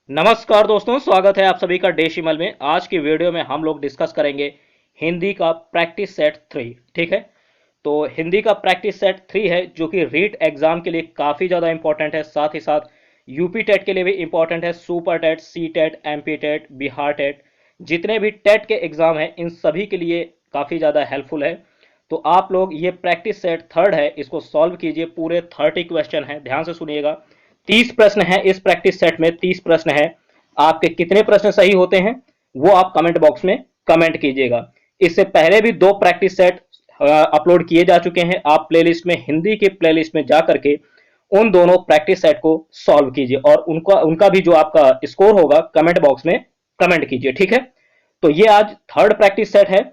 नमस्कार दोस्तों, स्वागत है आप सभी का डेसिमल में। आज की वीडियो में हम लोग डिस्कस करेंगे हिंदी का प्रैक्टिस सेट 3। ठीक है, तो हिंदी का प्रैक्टिस सेट 3 है जो कि रीट एग्जाम के लिए काफ़ी ज़्यादा इंपॉर्टेंट है, साथ ही साथ यूपी टेट के लिए भी इंपॉर्टेंट है, super TET, C TET, MP TET, Bihar TET, जितने भी टेट के एग्जाम हैं इन सभी के लिए काफ़ी ज़्यादा हेल्पफुल है। तो आप लोग ये प्रैक्टिस सेट थर्ड है, इसको सॉल्व कीजिए। पूरे 30 क्वेश्चन है, ध्यान से सुनिएगा। 30 प्रश्न है इस प्रैक्टिस सेट में, 30 प्रश्न है। आपके कितने प्रश्न सही होते हैं वो आप कमेंट बॉक्स में कमेंट कीजिएगा। इससे पहले भी 2 प्रैक्टिस सेट अपलोड किए जा चुके हैं। आप प्लेलिस्ट में, हिंदी के प्लेलिस्ट में जा करके उन दोनों प्रैक्टिस सेट को सॉल्व कीजिए और उनका उनका भी जो आपका स्कोर होगा कमेंट बॉक्स में कमेंट कीजिए। ठीक है, तो ये आज थर्ड प्रैक्टिस सेट है,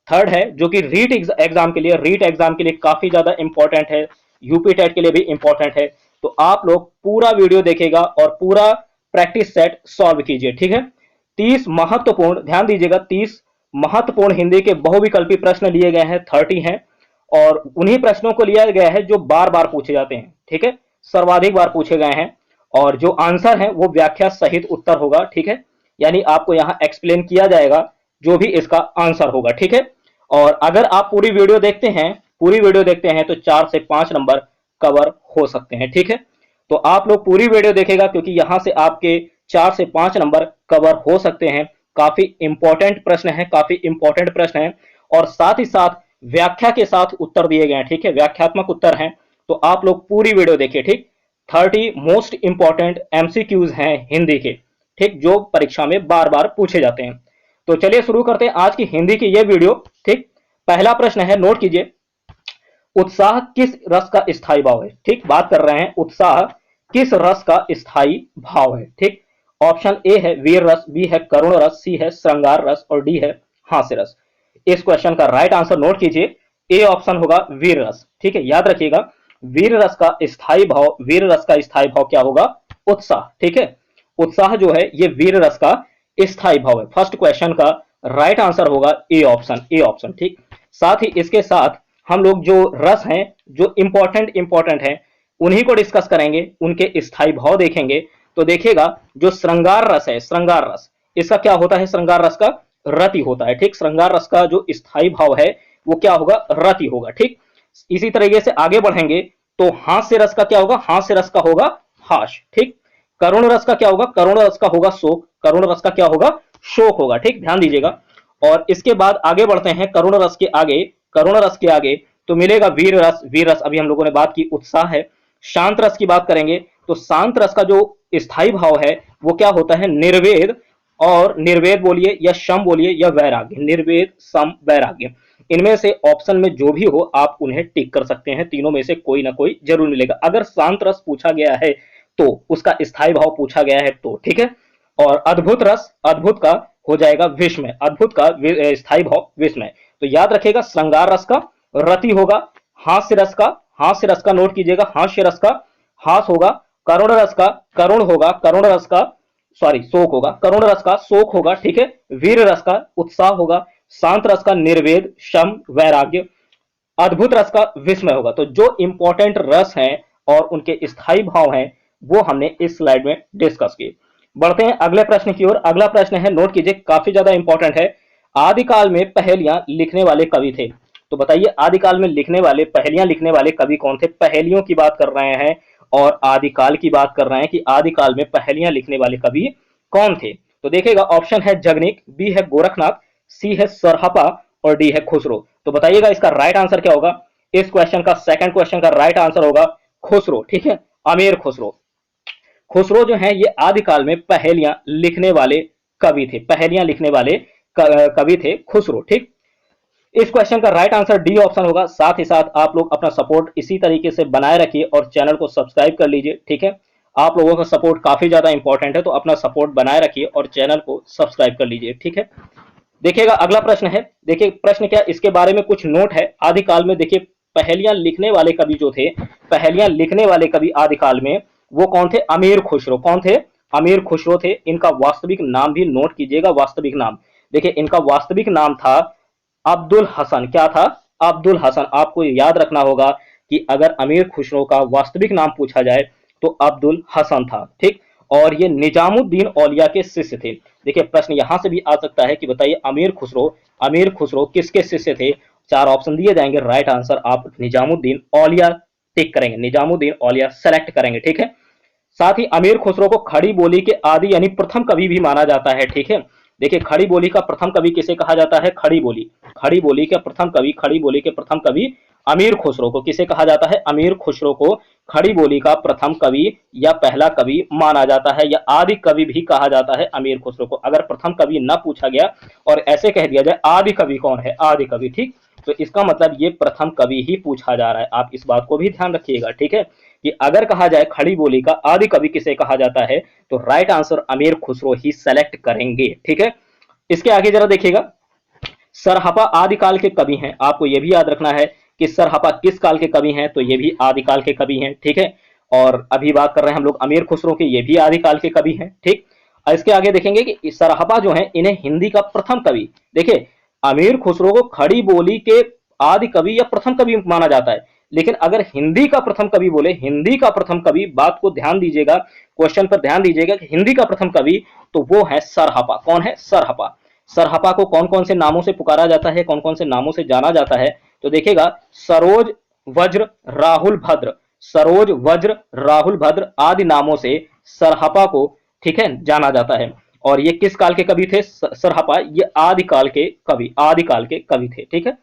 थर्ड है जो कि रीट एग्जाम के लिए काफी ज्यादा इंपॉर्टेंट है, यूपी टेट के लिए भी इंपॉर्टेंट है। तो आप लोग पूरा वीडियो देखेगा और पूरा प्रैक्टिस सेट सॉल्व कीजिए। ठीक है, 30 महत्वपूर्ण, ध्यान दीजिएगा, 30 महत्वपूर्ण हिंदी के बहुविकल्पी प्रश्न लिए गए हैं, 30 हैं। और उन्हीं प्रश्नों को लिया गया है जो बार बार पूछे जाते हैं। ठीक है, सर्वाधिक बार पूछे गए हैं और जो आंसर है वो व्याख्या सहित उत्तर होगा। ठीक है, यानी आपको यहां एक्सप्लेन किया जाएगा जो भी इसका आंसर होगा। ठीक है, और अगर आप पूरी वीडियो देखते हैं तो 4 से 5 नंबर कवर हो सकते हैं। ठीक है, तो आप लोग पूरी वीडियो देखेगा क्योंकि यहां से आपके 4 से 5 नंबर कवर हो सकते हैं। काफी इंपॉर्टेंट प्रश्न है, काफी इंपॉर्टेंट प्रश्न है और साथ ही साथ व्याख्या के साथ उत्तर दिए गए हैं। ठीक है, व्याख्यात्मक उत्तर हैं। तो आप लोग पूरी वीडियो देखिए। ठीक, 30 मोस्ट इंपॉर्टेंट एमसीक्यूज हैं हिंदी के, ठीक, जो परीक्षा में बार बार पूछे जाते हैं। तो चलिए शुरू करते हैं आज की हिंदी की ये वीडियो। ठीक, पहला प्रश्न है, नोट कीजिए, उत्साह किस रस का स्थायी भाव है। ठीक, बात कर रहे हैं उत्साह किस रस का स्थायी भाव है। ठीक, ऑप्शन ए है वीर रस, बी है करुण रस, सी है श्रृंगार रस और डी है हास्य रस। इस क्वेश्चन का राइट आंसर नोट कीजिए, ए ऑप्शन होगा वीर रस। ठीक है, याद रखिएगा, वीर रस का स्थायी भाव क्या होगा? उत्साह। ठीक है, उत्साह जो है ये वीर रस का स्थायी भाव है। फर्स्ट क्वेश्चन का राइट आंसर होगा ए ऑप्शन, ए ऑप्शन। ठीक, साथ ही इसके साथ हम लोग जो रस हैं, जो इंपॉर्टेंट हैं, उन्हीं को डिस्कस करेंगे, उनके स्थायी भाव देखेंगे। तो देखिएगा, जो श्रृंगार रस है, श्रृंगार रस, इसका क्या होता है? श्रृंगार रस का रति होता है। ठीक, श्रृंगार रस का जो स्थायी भाव है वो क्या होगा? रति होगा। ठीक, इसी तरीके से आगे बढ़ेंगे तो हास्य रस का क्या होगा? हास्य रस का होगा हाश। ठीक, करुण रस का क्या होगा? करुण रस का होगा शोक, करुण रस का क्या होगा? शोक होगा। ठीक, ध्यान दीजिएगा। और इसके बाद आगे बढ़ते हैं, करुण रस के आगे, करुण रस के आगे तो मिलेगा वीर रस। वीर रस अभी हम लोगों ने बात की, उत्साह है। शांत रस की बात करेंगे तो शांत रस का जो स्थायी भाव है वो क्या होता है? निर्वेद, और निर्वेद बोलिए या शम बोलिए या वैराग्य, निर्वेद, सम, वैराग्य। इनमें से ऑप्शन में जो भी हो आप उन्हें टिक कर सकते हैं, तीनों में से कोई ना कोई जरूर मिलेगा। अगर शांत रस पूछा गया है तो उसका स्थायी भाव पूछा गया है तो, ठीक है। और अद्भुत रस, अद्भुत का हो जाएगा विस्मय, अद्भुत का स्थायी भाव विस्मय। तो याद रखिएगा, श्रृंगार रस का रति होगा, हास्य रस का, हास्य रस का नोट कीजिएगा, हास्य रस का हास होगा, करुण रस का करुण होगा, करुण रस का सॉरी शोक होगा, करुण रस का शोक होगा। ठीक है, वीर रस का उत्साह होगा, शांत रस का निर्वेद, शम, वैराग्य, अद्भुत रस का विस्मय होगा। तो जो इंपॉर्टेंट रस हैं और उनके स्थायी भाव हैं वो हमने इस स्लाइड में डिस्कस किए। बढ़ते हैं अगले प्रश्न की ओर। अगला प्रश्न है, नोट कीजिए, काफी ज्यादा इंपॉर्टेंट है। आदिकाल में पहेलियां लिखने वाले कवि थे। तो बताइए, आदिकाल में लिखने वाले, पहेलियां लिखने वाले कवि कौन थे? पहेलियों की बात कर रहे हैं और आदिकाल की बात कर रहे हैं कि आदिकाल में पहेलियां लिखने वाले कवि कौन थे। तो देखिएगा, ऑप्शन है जगनिक, बी है गोरखनाथ, सी है सरहपा और डी है खुसरो। तो बताइएगा इसका राइट आंसर क्या होगा? इस क्वेश्चन का, सेकंड क्वेश्चन का राइट आंसर होगा खुसरो। ठीक है, अमीर खुसरो। खुसरो जो है ये आदिकाल में पहेलियां लिखने वाले कवि थे, पहेलियां लिखने वाले कवि थे खुसरो। ठीक, इस क्वेश्चन का राइट आंसर डी ऑप्शन होगा। साथ ही साथ आप लोग अपना सपोर्ट इसी तरीके से बनाए रखिए और चैनल को सब्सक्राइब कर लीजिए। ठीक है, आप लोगों का सपोर्ट काफी ज्यादा इंपॉर्टेंट है, तो अपना सपोर्ट बनाए रखिए और चैनल को सब्सक्राइब कर लीजिए। ठीक है, देखिएगा अगला प्रश्न है। देखिए प्रश्न क्या, इसके बारे में कुछ नोट है। आदिकाल में देखिए पहेलियां लिखने वाले कवि जो थे, पहेलियां लिखने वाले कवि आदिकाल में वो कौन थे? अमीर खुसरो। कौन थे? अमीर खुसरो थे। इनका वास्तविक नाम भी नोट कीजिएगा, वास्तविक नाम। देखिए इनका वास्तविक नाम था अब्दुल हसन। क्या था? अब्दुल हसन। आपको याद रखना होगा कि अगर अमीर खुसरो का वास्तविक नाम पूछा जाए तो अब्दुल हसन था। ठीक, और ये निजामुद्दीन औलिया के शिष्य थे। देखिए प्रश्न यहां से भी आ सकता है कि बताइए अमीर खुसरो किसके शिष्य थे। चार ऑप्शन दिए जाएंगे, राइट आंसर आप निजामुद्दीन औलिया टिक करेंगे, निजामुद्दीन औलिया सेलेक्ट करेंगे, ठीक है। साथ ही अमीर खुसरो को खड़ी बोली के आदि यानी प्रथम कवि भी माना जाता है, ठीक है। देखिए खड़ी बोली का प्रथम कवि किसे कहा जाता है, खड़ी बोली के प्रथम कवि, खड़ी बोली के प्रथम कवि अमीर खुसरो को किसे कहा जाता है, अमीर खुसरो को खड़ी बोली का प्रथम कवि या पहला कवि माना जाता है, या आदि कवि भी कहा जाता है अमीर खुसरो को। अगर प्रथम कवि ना पूछा गया और ऐसे कह दिया जाए आदि कवि कौन है, आदि कवि, ठीक, तो इसका मतलब ये प्रथम कवि ही पूछा जा रहा है। आप इस बात को भी ध्यान रखिएगा, ठीक है, कि अगर कहा जाए खड़ी बोली का आदि कवि किसे कहा जाता है तो राइट आंसर अमीर खुसरो ही सेलेक्ट करेंगे, ठीक है। इसके आगे जरा देखिएगा, सरहपा आदिकाल के कवि हैं, आपको यह भी याद रखना है कि सरहपा किस काल के कवि हैं, तो ये भी आदिकाल के कवि हैं, ठीक है। और अभी बात कर रहे हैं हम लोग अमीर खुसरो के, ये भी आदिकाल के कवि हैं, ठीक। और इसके आगे देखेंगे कि सरहपा जो है इन्हें हिंदी का प्रथम कवि, देखिए अमीर खुसरो को खड़ी बोली के आदि कवि या प्रथम कवि माना जाता है, लेकिन अगर हिंदी का प्रथम कवि बोले, हिंदी का प्रथम कवि, बात को ध्यान दीजिएगा, क्वेश्चन पर ध्यान दीजिएगा कि हिंदी का प्रथम कवि तो वो है सरहपा। कौन है, सरहपा। सरहपा को कौन कौन से नामों से पुकारा जाता है, कौन कौन से नामों से जाना जाता है, तो देखिएगा सरोज वज्र राहुल भद्र, सरोज वज्र राहुल भद्र आदि नामों से सरहपा को, ठीक है, जाना जाता है। और ये किस काल के कवि थे, सरहपा ये आदिकाल के कवि, आदिकाल के कवि थे, ठीक है।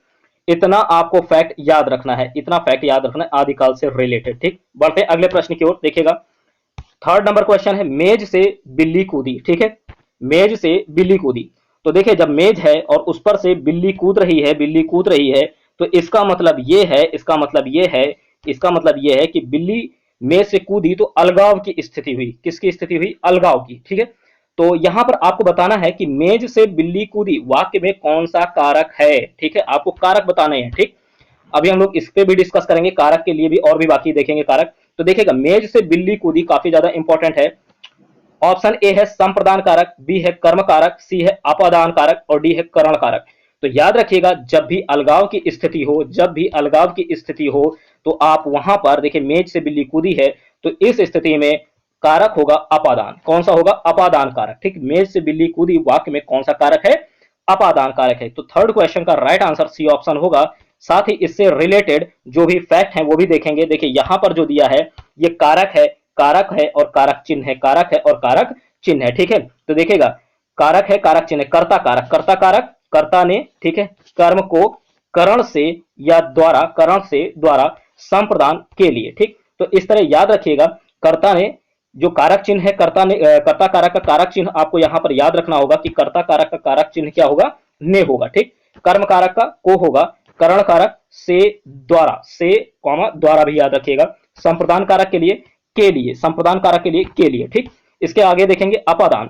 इतना आपको फैक्ट याद रखना है, इतना फैक्ट याद रखना है आदिकाल से रिलेटेड, ठीक। बढ़ते अगले प्रश्न की ओर, देखिएगा थर्ड नंबर क्वेश्चन है, मेज से बिल्ली कूदी, ठीक है, मेज से बिल्ली कूदी। तो देखिए जब मेज है और उस पर से बिल्ली कूद रही है, बिल्ली कूद रही है, तो इसका मतलब ये है, इसका मतलब ये है, इसका मतलब ये है कि बिल्ली मेज से कूदी तो अलगाव की स्थिति हुई, किसकी स्थिति हुई, अलगाव की, ठीक है। तो यहां पर आपको बताना है कि मेज से बिल्ली कूदी वाक्य में कौन सा कारक है, ठीक है, आपको कारक बताने हैं, ठीक। अभी हम लोग इस पे भी डिस्कस करेंगे, कारक के लिए भी और भी बाकी देखेंगे कारक। तो देखिएगा मेज से बिल्ली कूदी काफी ज्यादा इंपॉर्टेंट है। ऑप्शन ए है संप्रदान कारक, बी है कर्म कारक, सी है अपादान कारक और डी है करण कारक। तो याद रखिएगा जब भी अलगाव की स्थिति हो, जब भी अलगाव की स्थिति हो, तो आप वहां पर देखिए मेज से बिल्ली कूदी है, तो इस स्थिति में कारक होगा अपादान। कौन सा होगा, अपादान कारक, ठीक। मेज से बिल्ली कूदी वाक्य में कौन सा कारक है, अपादान कारक है। तो थर्ड क्वेश्चन का राइट आंसर सी ऑप्शन होगा। साथ ही इससे रिलेटेड जो भी फैक्ट है वो भी देखेंगे। देखिए यहां पर जो दिया है ये कारक है और कारक चिन्ह है, कारक है और कारक चिन्ह है, ठीक है। तो देखिएगा कारक है, कारक चिन्ह है, कर्ता कारक, कर्ता कारक, कर्ता ने, ठीक है, कर्म को करण से या द्वारा, करण से द्वारा संप्रदान के लिए, ठीक। तो इस तरह याद रखिएगा कर्ता ने, जो कारक चिन्ह है कर्ता ने, कर्ता कारक का कारक चिन्ह आपको यहां पर याद रखना होगा कि कर्ता कारक का कारक चिन्ह क्या होगा, ने होगा, ठीक। कर्म कारक का को होगा, करण कारक से द्वारा, से कॉमा द्वारा भी याद रखिएगा, संप्रदान कारक के लिए, संप्रदान कारक के लिए, ठीक। इसके आगे देखेंगे अपादान।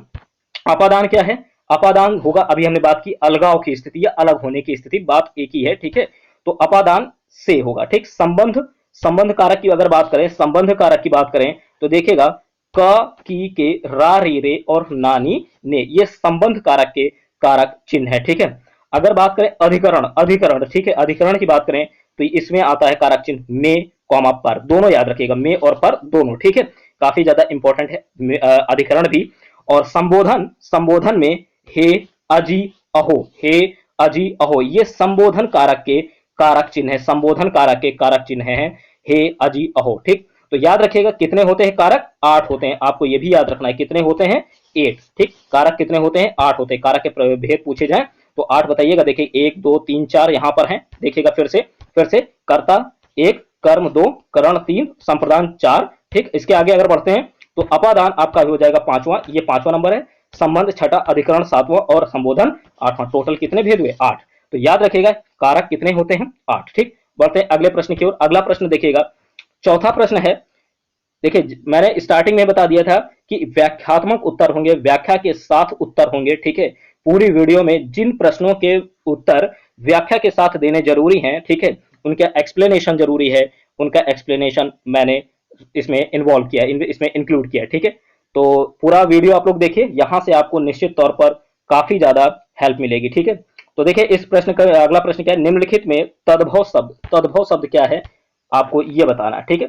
अपादान क्या है, अपादान होगा, अभी हमने बात की अलगाव की स्थिति या अलग होने की स्थिति, बात एक ही है, ठीक है। तो अपादान से होगा, ठीक। संबंध कारक की अगर बात करें, संबंध कारक की बात करें तो देखिएगा क की के रा री रे और नानी ने, ये संबंध कारक के कारक चिन्ह है, ठीक है। अगर बात करें अधिकरण, ठीक है, अधिकरण की बात करें तो इसमें आता है कारक चिन्ह में कॉमा पर, दोनों याद रखिएगा, में और पर दोनों, ठीक है, काफी ज्यादा इंपॉर्टेंट है अधिकरण भी। और संबोधन में हे अजी अहो, हे अजी अहो, ये संबोधन कारक के कारक चिन्ह है, संबोधन कारक के कारक चिन्ह है हे अजी अहो, ठीक। तो याद रखिएगा कितने होते हैं कारक, 8 होते हैं, आपको यह भी याद रखना है कितने होते हैं, 8, ठीक। कारक कितने होते हैं, 8 होते हैं। कारक के भेद पूछे जाए तो 8 बताइएगा। देखिए 1 2 3 4 यहां पर हैं, देखिएगा फिर से कर्ता 1, कर्म 2, करण 3, संप्रदान 4, ठीक। इसके आगे अगर बढ़ते हैं तो अपादान आपका हो जाएगा 5वां, ये 5वां नंबर है, संबंध 6ठा, अधिकरण 7वां और संबोधन 8वां। टोटल कितने भेद हुए, 8। तो याद रखिएगा कारक कितने होते हैं, 8, ठीक। बढ़ते हैं अगले प्रश्न की ओर। अगला प्रश्न देखिएगा, चौथा प्रश्न है। देखिए मैंने स्टार्टिंग में बता दिया था कि व्याख्यात्मक उत्तर होंगे, व्याख्या के साथ उत्तर होंगे, ठीक है। पूरी वीडियो में जिन प्रश्नों के उत्तर व्याख्या के साथ देने जरूरी हैं, ठीक है, उनका एक्सप्लेनेशन जरूरी है, उनका एक्सप्लेनेशन मैंने इसमें इन्वॉल्व किया, इसमें इंक्लूड किया, ठीक है। तो पूरा वीडियो आप लोग देखिए, यहां से आपको निश्चित तौर पर काफी ज्यादा हेल्प मिलेगी, ठीक है। तो देखिए इस प्रश्न का अगला प्रश्न क्या है, निम्नलिखित में तद्भव शब्द क्या है, आपको यह बताना है, ठीक है।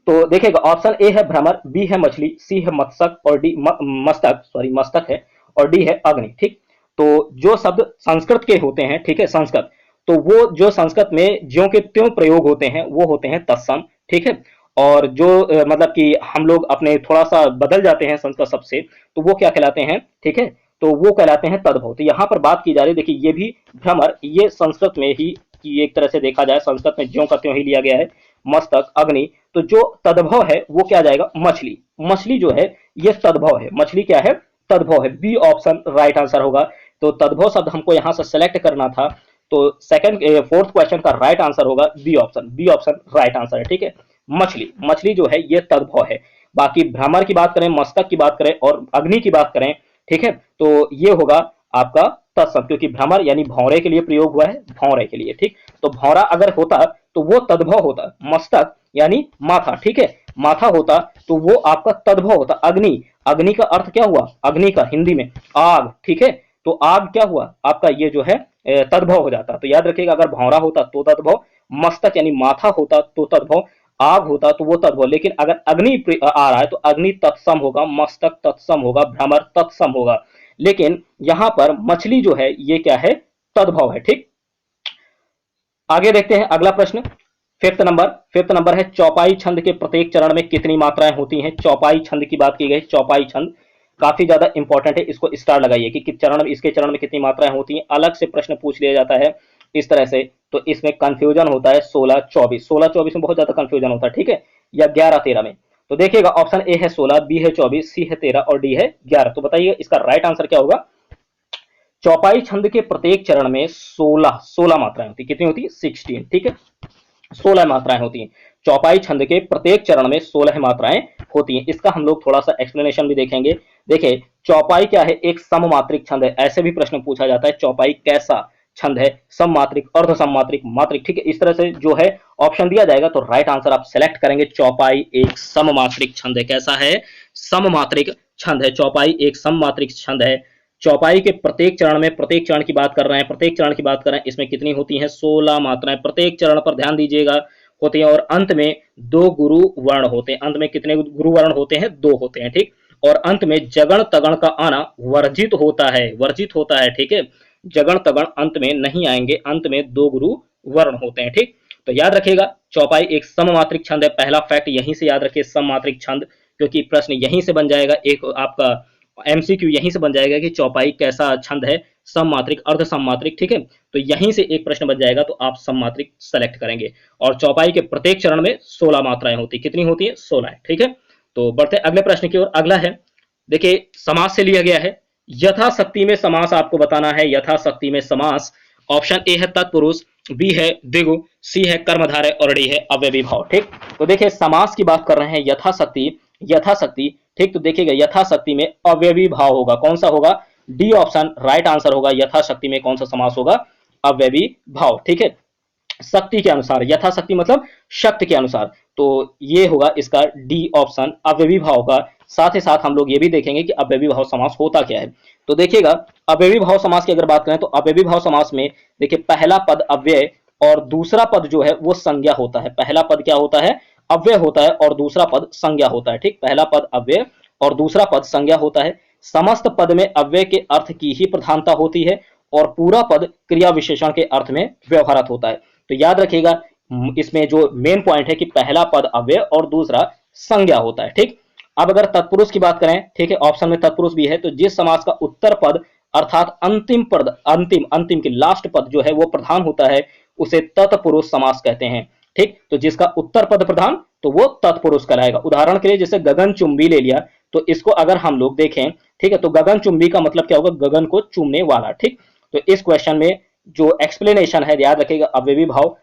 तो देखिएगा ऑप्शन ए है भ्रमर, बी है मछली, सी है मत्स्यक और डी मस्तक, सॉरी मस्तक है, और डी है अग्नि। ठीक, तो जो शब्द संस्कृत के होते हैं, ठीक है, संस्कृत, तो वो जो संस्कृत में ज्यों के त्यों प्रयोग होते हैं वो होते हैं तत्सम। ठीक है, और जो मतलब कि हम लोग अपने थोड़ा सा बदल जाते हैं संस्कृत शब्द से, तो वो क्या कहलाते हैं, ठीक है, तो वो कहलाते हैं तद्भव। तो यहाँ पर बात की जा रही है, देखिए ये भी भ्रमर, ये संस्कृत में ही, कि एक तरह से देखा जाए संस्कृत में ज्यों का त्यों ही लिया गया है। मस्तक, अग्नि, तो जो तद्भव है वो क्या जाएगा, मछली। मछली जो है ये तद्भव है, मछली क्या है, तद्भव है। बी ऑप्शन राइट आंसर होगा। तो तद्भव शब्द हमको यहाँ से सेलेक्ट करना था, तो सेकंड फोर्थ क्वेश्चन का राइट आंसर होगा B option, B option right answer है। ठीक है, मछली, मछली जो है ये तद्भव है। बाकी भ्रमर की बात करें, मस्तक की बात करें और अग्नि की बात करें, ठीक है, तो ये होगा आपका तत्सम, क्योंकि भ्रमर यानी भौरे के लिए प्रयोग हुआ है, भौरे के लिए। ठीक, तो भौरा अगर होता तो वो तद्भव होता। मस्तक यानी माथा, ठीक है, माथा होता तो वो आपका तद्भव होता। अग्नि, अग्नि का अर्थ क्या हुआ, अग्नि का हिंदी में आग, ठीक है, तो आग क्या हुआ आपका, ये जो है तद्भव हो जाता। तो याद रखिएगा, अगर भौरा होता तो तद्भव, मस्तक यानी माथा होता तो तद्भव, आग होता तो वो तद्भव। लेकिन अगर अग्नि आ रहा है तो अग्नि तत्सम होगा, मस्तक तत्सम होगा, भ्रमर तत्सम होगा। लेकिन यहां पर मछली जो है ये क्या है, तद्भव है। ठीक, आगे देखते हैं अगला प्रश्न। फिफ्थ नंबर है, चौपाई छंद के प्रत्येक चरण में कितनी मात्राएं होती हैं। चौपाई छंद की बात की गई, चौपाई छंद काफी ज्यादा इंपॉर्टेंट है, इसको स्टार लगाइए कि चरण में, इसके चरण में कितनी मात्राएं होती हैं। अलग से प्रश्न पूछ लिया जाता है इस तरह से, तो इसमें कंफ्यूजन होता है 16-24, 16-24 में बहुत ज्यादा कंफ्यूजन होता है, ठीक है, या 11-13 में। तो देखिएगा ऑप्शन ए है 16, बी है 24, सी है 13 और डी है 11। तो बताइए इसका राइट आंसर क्या होगा। चौपाई छंद के प्रत्येक चरण में 16 मात्राएं होती, कितनी होती है, 16, ठीक है, 16 मात्राएं होती हैं। चौपाई छंद के प्रत्येक चरण में 16 मात्राएं होती हैं। इसका हम लोग थोड़ा सा एक्सप्लेनेशन भी देखेंगे। देखिए चौपाई क्या है, एक सममात्रिक छंद है, ऐसे भी प्रश्न पूछा जाता है, चौपाई कैसा छंद है, सममात्रिक, अर्ध सममात्रिक, मात्रिक, ठीक है, इस तरह से जो है ऑप्शन दिया जाएगा तो राइट आंसर आप सेलेक्ट करेंगे। चौपाई एक सममात्रिक छंद है, कैसा है, सममात्रिक छंद है, चौपाई एक सममात्रिक छंद है। चौपाई के प्रत्येक चरण में, प्रत्येक चरण की बात कर रहे हैं, प्रत्येक चरण की बात कर रहे हैं, इसमें कितनी होती हैं, 16 मात्राएं प्रत्येक चरण पर, ध्यान दीजिएगा, होती हैं। और अंत में 2 गुरु वर्ण होते हैं। अंत में कितने गुरु वर्ण होते हैं, 2 होते हैं, ठीक। और अंत में जगण तगण का आना वर्जित होता है, वर्जित होता है, ठीक है, जगण तगण अंत में नहीं आएंगे, अंत में 2 गुरु वर्ण होते हैं, ठीक। तो याद रखिएगा चौपाई एक सममात्रिक छंद है, पहला फैक्ट यहीं से याद रखिए, सममात्रिक छंद, क्योंकि प्रश्न यहीं से बन जाएगा, एक आपका एमसीक्यू यहीं से बन जाएगा कि चौपाई कैसा छंद है, सममात्रिक, अर्ध सममात्रिक, ठीक है। तो यहीं से एक प्रश्न बन जाएगा तो आप सममात्रिक सेलेक्ट करेंगे। और चौपाई के प्रत्येक चरण में 16 मात्राएं होती, कितनी होती है, 16, ठीक है। तो बढ़ते अगले प्रश्न की ओर। अगला है, देखिए समास से लिया गया है, यथाशक्ति में समास आपको बताना है, यथाशक्ति में समास। ऑप्शन ए है तत्पुरुष, बी है द्विगु, सी है कर्मधारय और डी है अव्ययी भाव, ठीक। तो देखिए समास की बात कर रहे हैं, यथाशक्ति, यथाशक्ति, ठीक। तो देखिएगा यथाशक्ति में अव्ययी भाव होगा, कौन सा होगा, डी ऑप्शन राइट आंसर होगा। यथाशक्ति में कौन सा समास होगा, अव्ययी भाव, ठीक है, शक्ति के अनुसार, यथाशक्ति मतलब शक्ति के अनुसार, तो ये होगा इसका डी ऑप्शन अव्ययी भाव का। साथ ही साथ हम लोग ये भी देखेंगे कि अव्ययी भाव समास होता क्या है। तो देखिएगा अव्ययी भाव समास की अगर बात करें तो अव्ययी भाव समास में देखिए पहला पद अव्यय और दूसरा पद जो है वो संज्ञा होता है। पहला पद क्या होता है, अव्यय होता है, और दूसरा पद संज्ञा होता है, ठीक। पहला पद अव्यय और दूसरा पद संज्ञा होता है। समस्त पद में अव्यय के अर्थ की ही प्रधानता होती है और पूरा पद क्रिया विशेषण के अर्थ में व्यवहारत होता है। तो याद रखिएगा इसमें जो मेन पॉइंट है कि पहला पद अव्यय और दूसरा संज्ञा होता है, ठीक। अब अगर तत्पुरुष की बात करें, ठीक है, ऑप्शन में तत्पुरुष भी है, तो जिस समास का उत्तर पद अर्थात अंतिम पद, अंतिम की लास्ट पद जो है वो प्रधान होता है, उसे तत्पुरुष समास कहते हैं, ठीक। तो जिसका उत्तर पद प्रधान तो वो तत्पुरुष कहलाएगा। उदाहरण के लिए जैसे गगनचुंबी ले लिया, तो इसको अगर हम लोग देखें, ठीक है, तो गगनचुंबी का मतलब क्या होगा, गगन को चूमने वाला, ठीक। तो इस क्वेश्चन में जो एक्सप्लेनेशन है याद रखिएगा अव्ययी भाव,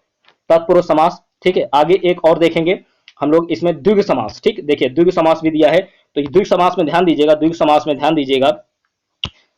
तत्पुरुष समास, ठीक है। आगे एक और देखेंगे हम लोग इसमें द्विगु समास, ठीक। देखिए द्विगु समास भी दिया है, तो द्विगु समास में ध्यान दीजिएगा, द्विगु समास में ध्यान दीजिएगा।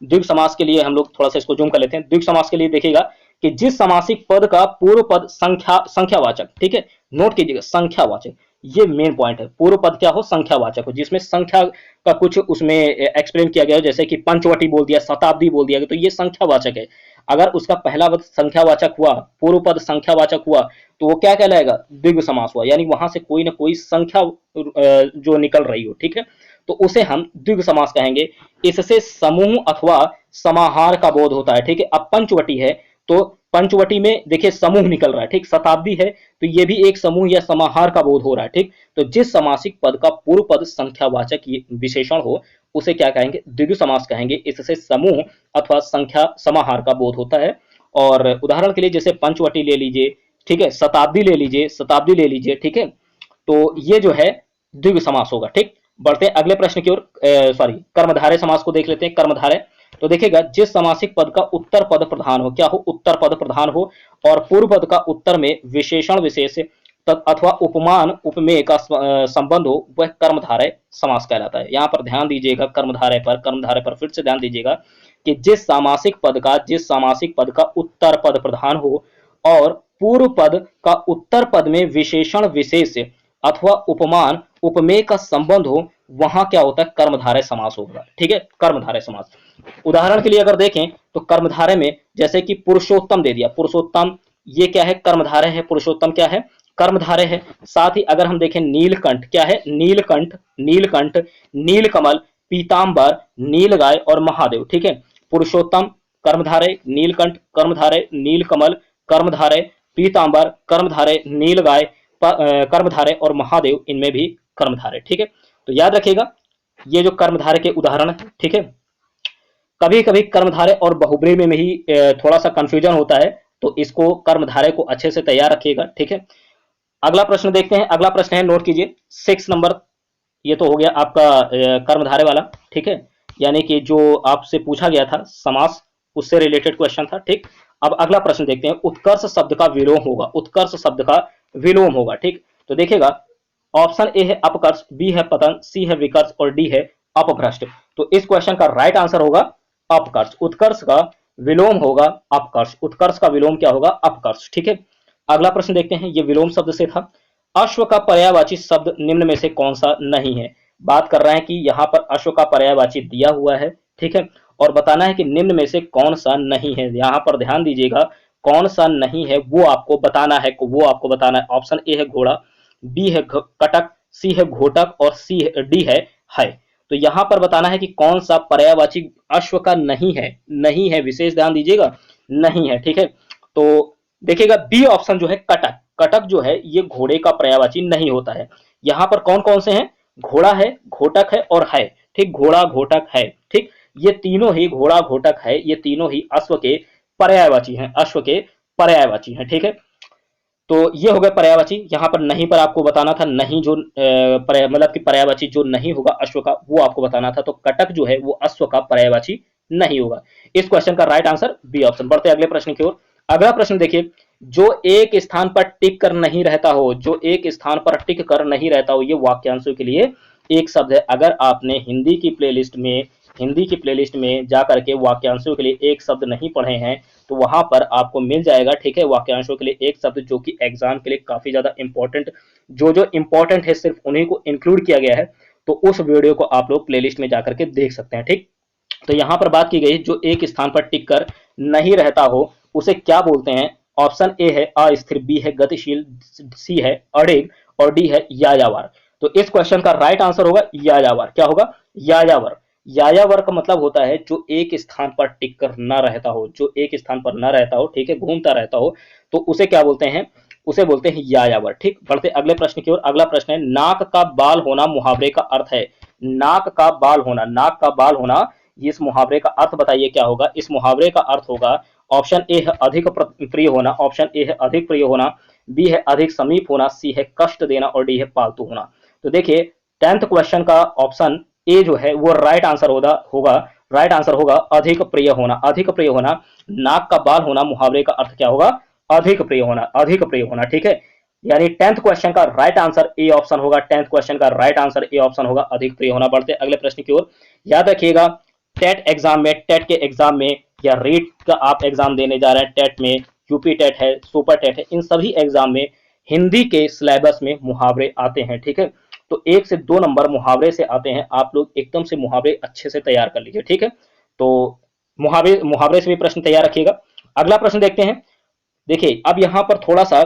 द्विगु समास के लिए हम लोग थोड़ा सा इसको जूम कर लेते हैं। द्विगु समास के लिए देखिएगा कि जिस समासिक पद का पूर्व पद संख्यावाचक, ठीक है, नोट कीजिएगा संख्यावाचक, ये मेन पॉइंट है। पूर्व पद क्या हो, संख्यावाचक हो, जिसमें संख्या का कुछ उसमें एक्सप्लेन किया गया हो, जैसे कि पंचवटी बोल दिया, शताब्दी बोल दिया गया, तो ये संख्यावाचक है। अगर उसका पहला पद संख्यावाचक हुआ, पूर्व पद संख्यावाचक हुआ, तो वो क्या कहलाएगा, द्विगु समास हुआ, यानी वहां से कोई ना कोई संख्या जो निकल रही हो, ठीक है, तो उसे हम द्विगु समास कहेंगे। इससे समूह अथवा समाहार का बोध होता है, ठीक है। अब पंचवटी है, तो पंचवटी में देखिए समूह निकल रहा है, ठीक। शताब्दी है, तो ये भी एक समूह या समाहार का बोध हो रहा है, ठीक। तो जिस समासिक पद का पूर्व पद संख्यावाचक विशेषण हो, उसे क्या कहेंगे, द्विगु समास कहेंगे। इससे समूह अथवा संख्या समाहार का बोध होता है। और उदाहरण के लिए जैसे पंचवटी ले लीजिए, ठीक है, शताब्दी ले लीजिए, शताब्दी ले लीजिए, ठीक है, तो ये जो है द्विगु समास होगा, ठीक। बढ़ते हैं अगले प्रश्न की ओर, सॉरी, कर्मधारय समास को देख लेते हैं। कर्मधारय, तो देखिएगा, जिस समासिक पद का उत्तर पद प्रधान हो, क्या हो, उत्तर पद प्रधान हो, और पूर्व पद का उत्तर में विशेषण विशेष अथवा उपमान उपमेय का संबंध हो, वह कर्मधारय समास कहलाता है। यहाँ पर ध्यान दीजिएगा कर्मधारय पर फिर से ध्यान दीजिएगा कि जिस सामासिक पद का उत्तर पद प्रधान हो और पूर्व पद का उत्तर पद में विशेषण विशेष अथवा उपमान उपमेय का संबंध हो, वहां क्या होता है, कर्मधारय समास होगा, ठीक है, कर्मधारय समास। उदाहरण के लिए अगर देखें तो कर्मधारय में जैसे कि पुरुषोत्तम दे दिया, पुरुषोत्तम ये क्या है, कर्मधारय है, पुरुषोत्तम क्या है, कर्मधारय है। साथ ही अगर हम देखें नीलकंठ, क्या है, नीलकंठ, नीलकंठ, नीलकमल, पीतांबर, नीलगाय और महादेव, ठीक है। पुरुषोत्तम कर्मधारय, नीलकंठ कर्मधारय, नीलकमल कर्मधारय, पीतांबर कर्मधारय, नीलगाय कर्मधारय और महादेव इनमें भी कर्मधारय, ठीक है। तो याद रखिएगा ये जो कर्मधारय के उदाहरण है, ठीक है। कभी कभी कर्मधारय और बहुब्रीहि में ही थोड़ा सा कंफ्यूजन होता है, तो इसको कर्मधारय को अच्छे से तैयार रखिएगा, ठीक है। अगला प्रश्न देखते हैं। अगला प्रश्न है, नोट कीजिए, 6 नंबर। ये तो हो गया आपका कर्मधारय वाला, ठीक है, यानी कि जो आपसे पूछा गया था समास, उससे रिलेटेड क्वेश्चन था, ठीक। अब अगला प्रश्न देखते हैं। उत्कर्ष शब्द का विलोम होगा, उत्कर्ष शब्द का विलोम होगा, ठीक। तो देखिएगा, ऑप्शन ए है अपकर्ष, बी है पतन, सी है विकर्ष और डी है अपभ्रष्ट। तो इस क्वेश्चन का राइट आंसर होगा अपकर्ष। उत्कर्ष का विलोम होगा अपकर्ष, उत्कर्ष का विलोम क्या होगा, अपकर्ष, ठीक है। अगला प्रश्न देखते हैं, ये विलोम शब्द से था। अश्व का पर्यायवाची शब्द निम्न में से कौन सा नहीं है। बात कर रहे हैं कि यहाँ पर अश्व का पर्यायवाची दिया हुआ है, ठीक है, और बताना है कि निम्न में से कौन सा नहीं है। यहाँ पर ध्यान दीजिएगा, कौन सा नहीं है वो आपको बताना है, ऑप्शन ए है घोड़ा, बी है कटक, सी है घोटक और डी है। तो यहां पर बताना है कि कौन सा पर्यायवाची अश्व का नहीं है, नहीं है, विशेष ध्यान दीजिएगा, नहीं है, ठीक है। तो देखिएगा बी ऑप्शन जो है कटक, कटक जो है ये घोड़े का पर्यायवाची नहीं होता है। यहां पर कौन कौन से हैं, घोड़ा है, घोटक है और है, ठीक, घोड़ा घोटक है, ठीक, ये तीनों ही, घोड़ा घोटक है, ये तीनों ही अश्व के पर्यायवाची हैं, अश्व के पर्यायवाची हैं, ठीक है। तो ये हो गया पर्यायवाची। यहाँ पर नहीं पर आपको बताना था, नहीं जो मतलब कि पर्यायवाची जो नहीं होगा अश्व का, वो आपको बताना था। तो कटक जो है वो अश्व का पर्यायवाची नहीं होगा। इस क्वेश्चन का राइट आंसर बी ऑप्शन। बढ़ते अगले प्रश्न की ओर। अगला प्रश्न देखिए, जो एक स्थान पर टिक कर नहीं रहता हो, जो एक स्थान पर टिक कर नहीं रहता हो, ये वाक्यांशों के लिए एक शब्द है। अगर आपने हिंदी की प्लेलिस्ट में जाकर के वाक्यांशों के लिए एक शब्द नहीं पढ़े हैं, तो वहां पर आपको मिल जाएगा, ठीक है, वाक्यांशों के लिए एक शब्द, जो कि एग्जाम के लिए काफी ज्यादा इंपॉर्टेंट, जो इंपॉर्टेंट है सिर्फ उन्हीं को इंक्लूड किया गया है। तो उस वीडियो को आप लोग प्लेलिस्ट में जाकर के देख सकते हैं, ठीक। तो यहां पर बात की गई, जो एक स्थान पर टिक कर नहीं रहता हो उसे क्या बोलते हैं। ऑप्शन ए है अस्थिर, बी है गतिशील, सी है अड़ेग और डी है यायावर। तो इस क्वेश्चन का राइट आंसर होगा यायावर। क्या होगा, यायावर। यायावर का मतलब होता है जो एक स्थान पर टिक कर न रहता हो, जो एक स्थान पर न रहता हो, ठीक है, घूमता रहता हो, तो उसे क्या बोलते हैं, उसे बोलते हैं यायावर, ठीक। बढ़ते अगले प्रश्न की ओर। अगला प्रश्न है, नाक का बाल होना मुहावरे का अर्थ है। नाक का बाल होना, नाक का बाल होना, इस मुहावरे का अर्थ बताइए क्या होगा। इस मुहावरे का अर्थ होगा, ऑप्शन ए है अधिक प्रिय होना, ऑप्शन ए है अधिक प्रिय होना, बी है अधिक समीप होना, सी है कष्ट देना और डी है पालतू होना। तो देखिए 10th क्वेश्चन का ऑप्शन ए जो है वो राइट आंसर होगा, राइट आंसर होगा अधिक प्रिय होना, अधिक प्रिय होना। नाक का बाल होना मुहावरे का अर्थ क्या होगा, अधिक प्रिय होना, अधिक प्रिय होना, ठीक है। यानी 10th क्वेश्चन का राइट आंसर ए ऑप्शन होगा, 10th क्वेश्चन का राइट आंसर ए ऑप्शन होगा, अधिक प्रिय होना। बढ़ते अगले प्रश्न की ओर। याद रखिएगा, टेट एग्जाम में, टेट के एग्जाम में, या रीट का आप एग्जाम देने जा रहे हैं, टेट में, यूपी टेट है, सुपर टेट है, इन सभी एग्जाम में हिंदी के सिलेबस में मुहावरे आते हैं, ठीक है। तो 1 से 2 नंबर मुहावरे से आते हैं, आप लोग एकदम से मुहावरे अच्छे से तैयार कर लीजिए, ठीक है। तो मुहावरे मुहावरे से भी प्रश्न तैयार रखिएगा। अगला प्रश्न देखते हैं। देखिए अब यहां पर थोड़ा सा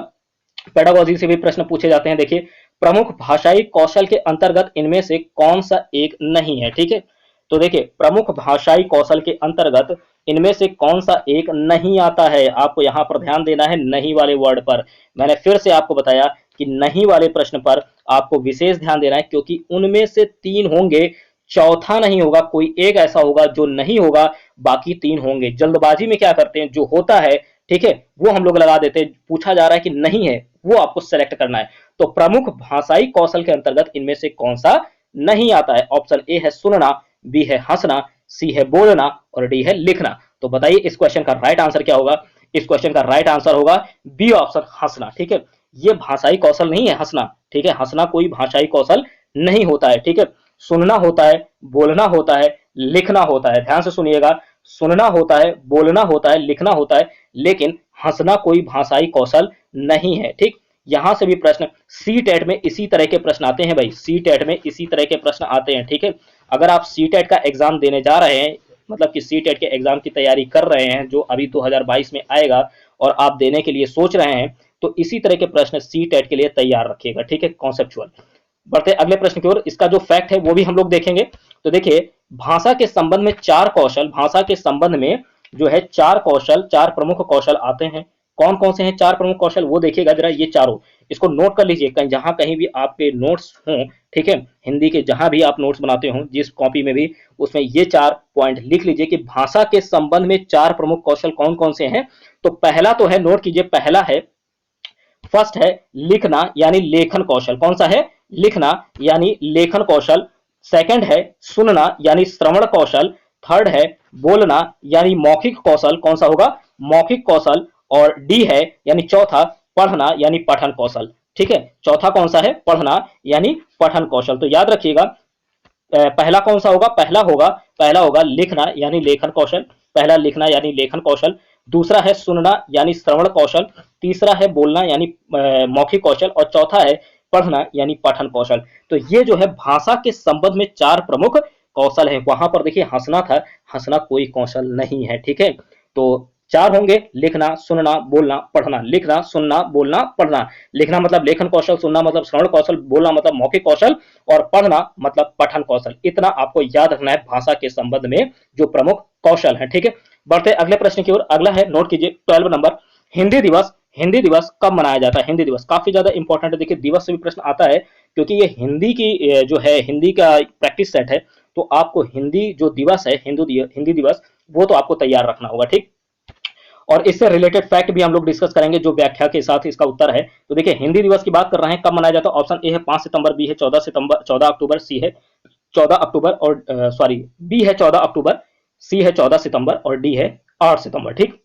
पेडागोजी से भी प्रश्न पूछे जाते हैं। देखिए प्रमुख भाषाई कौशल के अंतर्गत इनमें से कौन सा एक नहीं है, ठीक है। तो देखिए प्रमुख भाषाई कौशल के अंतर्गत इनमें से कौन सा एक नहीं आता है, आपको यहां पर ध्यान देना है नहीं वाले वर्ड पर। मैंने फिर से आपको बताया कि नहीं वाले प्रश्न पर आपको विशेष ध्यान देना है, क्योंकि उनमें से 3 होंगे, चौथा नहीं होगा, कोई एक ऐसा होगा जो नहीं होगा, बाकी 3 होंगे। जल्दबाजी में क्या करते हैं, जो होता है ठीक है वो हम लोग लगा देते हैं, पूछा जा रहा है कि नहीं है वो आपको सेलेक्ट करना है। तो प्रमुख भाषाई कौशल के अंतर्गत इनमें से कौन सा नहीं आता है? ऑप्शन ए है सुनना, बी है हंसना, सी है बोलना और डी है लिखना। तो बताइए इस क्वेश्चन का राइट आंसर क्या होगा? इस क्वेश्चन का राइट आंसर होगा बी ऑप्शन हंसना, ठीक है। ये भाषाई कौशल नहीं है हंसना, ठीक है। हंसना कोई भाषाई कौशल नहीं होता है, ठीक है। सुनना होता है, बोलना होता है, लिखना होता है। ध्यान से सुनिएगा, सुनना होता है, बोलना होता है, लिखना होता है, लेकिन हंसना कोई भाषाई कौशल नहीं है, ठीक। यहां से भी प्रश्न सी टेट में इसी तरह के प्रश्न आते हैं भाई, सी टेट में इसी तरह के प्रश्न आते हैं, ठीक है। अगर आप सी टेट का एग्जाम देने जा रहे हैं, मतलब कि सी टेट के एग्जाम की तैयारी कर रहे हैं जो अभी 2022 में आएगा और आप देने के लिए सोच रहे हैं, तो इसी तरह के प्रश्न सी टेट के लिए तैयार रखिएगा, ठीक है, कॉन्सेप्चुअल। बढ़ते अगले प्रश्न की ओर, इसका जो फैक्ट है वो भी हम लोग देखेंगे। तो देखिए भाषा के संबंध में 4 कौशल, भाषा के संबंध में जो है 4 कौशल, 4 प्रमुख कौशल आते हैं। कौन कौन से हैं 4 प्रमुख कौशल वो देखिएगा जरा, ये चारों इसको नोट कर लीजिए, कहीं जहां कहीं भी आपके नोट्स हों, ठीक है, हिंदी के जहां भी आप नोट्स बनाते हो जिस कॉपी में भी, उसमें ये 4 पॉइंट लिख लीजिए कि भाषा के संबंध में 4 प्रमुख कौशल कौन कौन से हैं। तो पहला तो है, नोट कीजिए, पहला है, फर्स्ट है लिखना यानी लेखन कौशल। कौन सा है? लिखना यानी लेखन कौशल। सेकंड है सुनना यानी श्रवण कौशल। थर्ड है बोलना यानी मौखिक कौशल। कौन सा होगा? मौखिक कौशल। और डी है यानी चौथा पढ़ना यानी पठन कौशल, ठीक है। चौथा कौन सा है? पढ़ना यानी पठन कौशल। तो याद रखिएगा पहला कौन सा होगा? पहला होगा लिखना यानी लेखन कौशल, पहला लिखना यानी लेखन कौशल। दूसरा है सुनना यानी श्रवण कौशल। तीसरा है बोलना यानी मौखिक कौशल। और चौथा है पढ़ना यानी पठन कौशल। तो ये जो है भाषा के संबंध में 4 प्रमुख कौशल है। वहां पर देखिए हंसना था, हंसना कोई कौशल नहीं है, ठीक है। तो 4 होंगे, लिखना, सुनना, बोलना, पढ़ना। लिखना, सुनना, बोलना, पढ़ना। लिखना मतलब लेखन कौशल, सुनना मतलब श्रवण कौशल, बोलना मतलब मौखिक कौशल और पढ़ना मतलब पठन कौशल। इतना आपको याद रखना है भाषा के संबंध में जो प्रमुख कौशल है, ठीक है। बढ़ते अगले प्रश्न की ओर। अगला है, नोट कीजिए, 12 नंबर, हिंदी दिवस। हिंदी दिवस कब मनाया जाता है? हिंदी दिवस काफी ज्यादा इंपॉर्टेंट है। देखिए दिवस से भी प्रश्न आता है, क्योंकि ये हिंदी की जो है हिंदी का प्रैक्टिस सेट है, तो आपको हिंदी जो दिवस है, हिंदी दिवस, वो तो आपको तैयार रखना होगा, ठीक। और इससे रिलेटेड फैक्ट भी हम लोग डिस्कस करेंगे जो व्याख्या के साथ इसका उत्तर है। तो देखिए हिंदी दिवस की बात कर रहे हैं, कब मनाया जाता है? ऑप्शन ए है 5 सितंबर, बी है 14 सितंबर, 14 अक्टूबर, सी है 14 अक्टूबर और सॉरी, बी है 14 अक्टूबर, सी है 14 सितंबर और डी है 8 सितंबर, ठीक।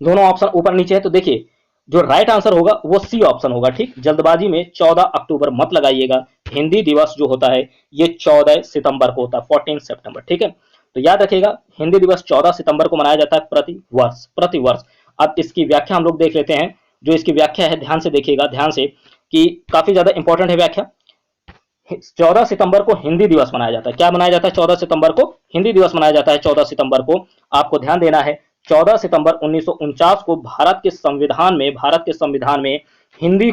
दोनों ऑप्शन ऊपर नीचे है, तो देखिए जो राइट आंसर होगा वो सी ऑप्शन होगा, ठीक। जल्दबाजी में 14 अक्टूबर मत लगाइएगा, हिंदी दिवस जो होता है ये 14 सितंबर को होता है, 14 सितंबर, ठीक है। तो याद रखिएगा हिंदी दिवस 14 सितंबर को मनाया जाता है प्रति वर्ष। अब इसकी व्याख्या हम लोग देख लेते हैं। जो इसकी व्याख्या है, ध्यान से देखिएगा, ध्यान से, कि काफी ज्यादा इंपॉर्टेंट है व्याख्या। 14 सितंबर को हिंदी दिवस मनाया जाता है। क्या मनाया जाता है? 14 सितंबर को हिंदी दिवस मनाया जाता है। 14 सितंबर को आपको ध्यान देना है, 14 सितंबर 1949 को भारत के संविधान में हिंदी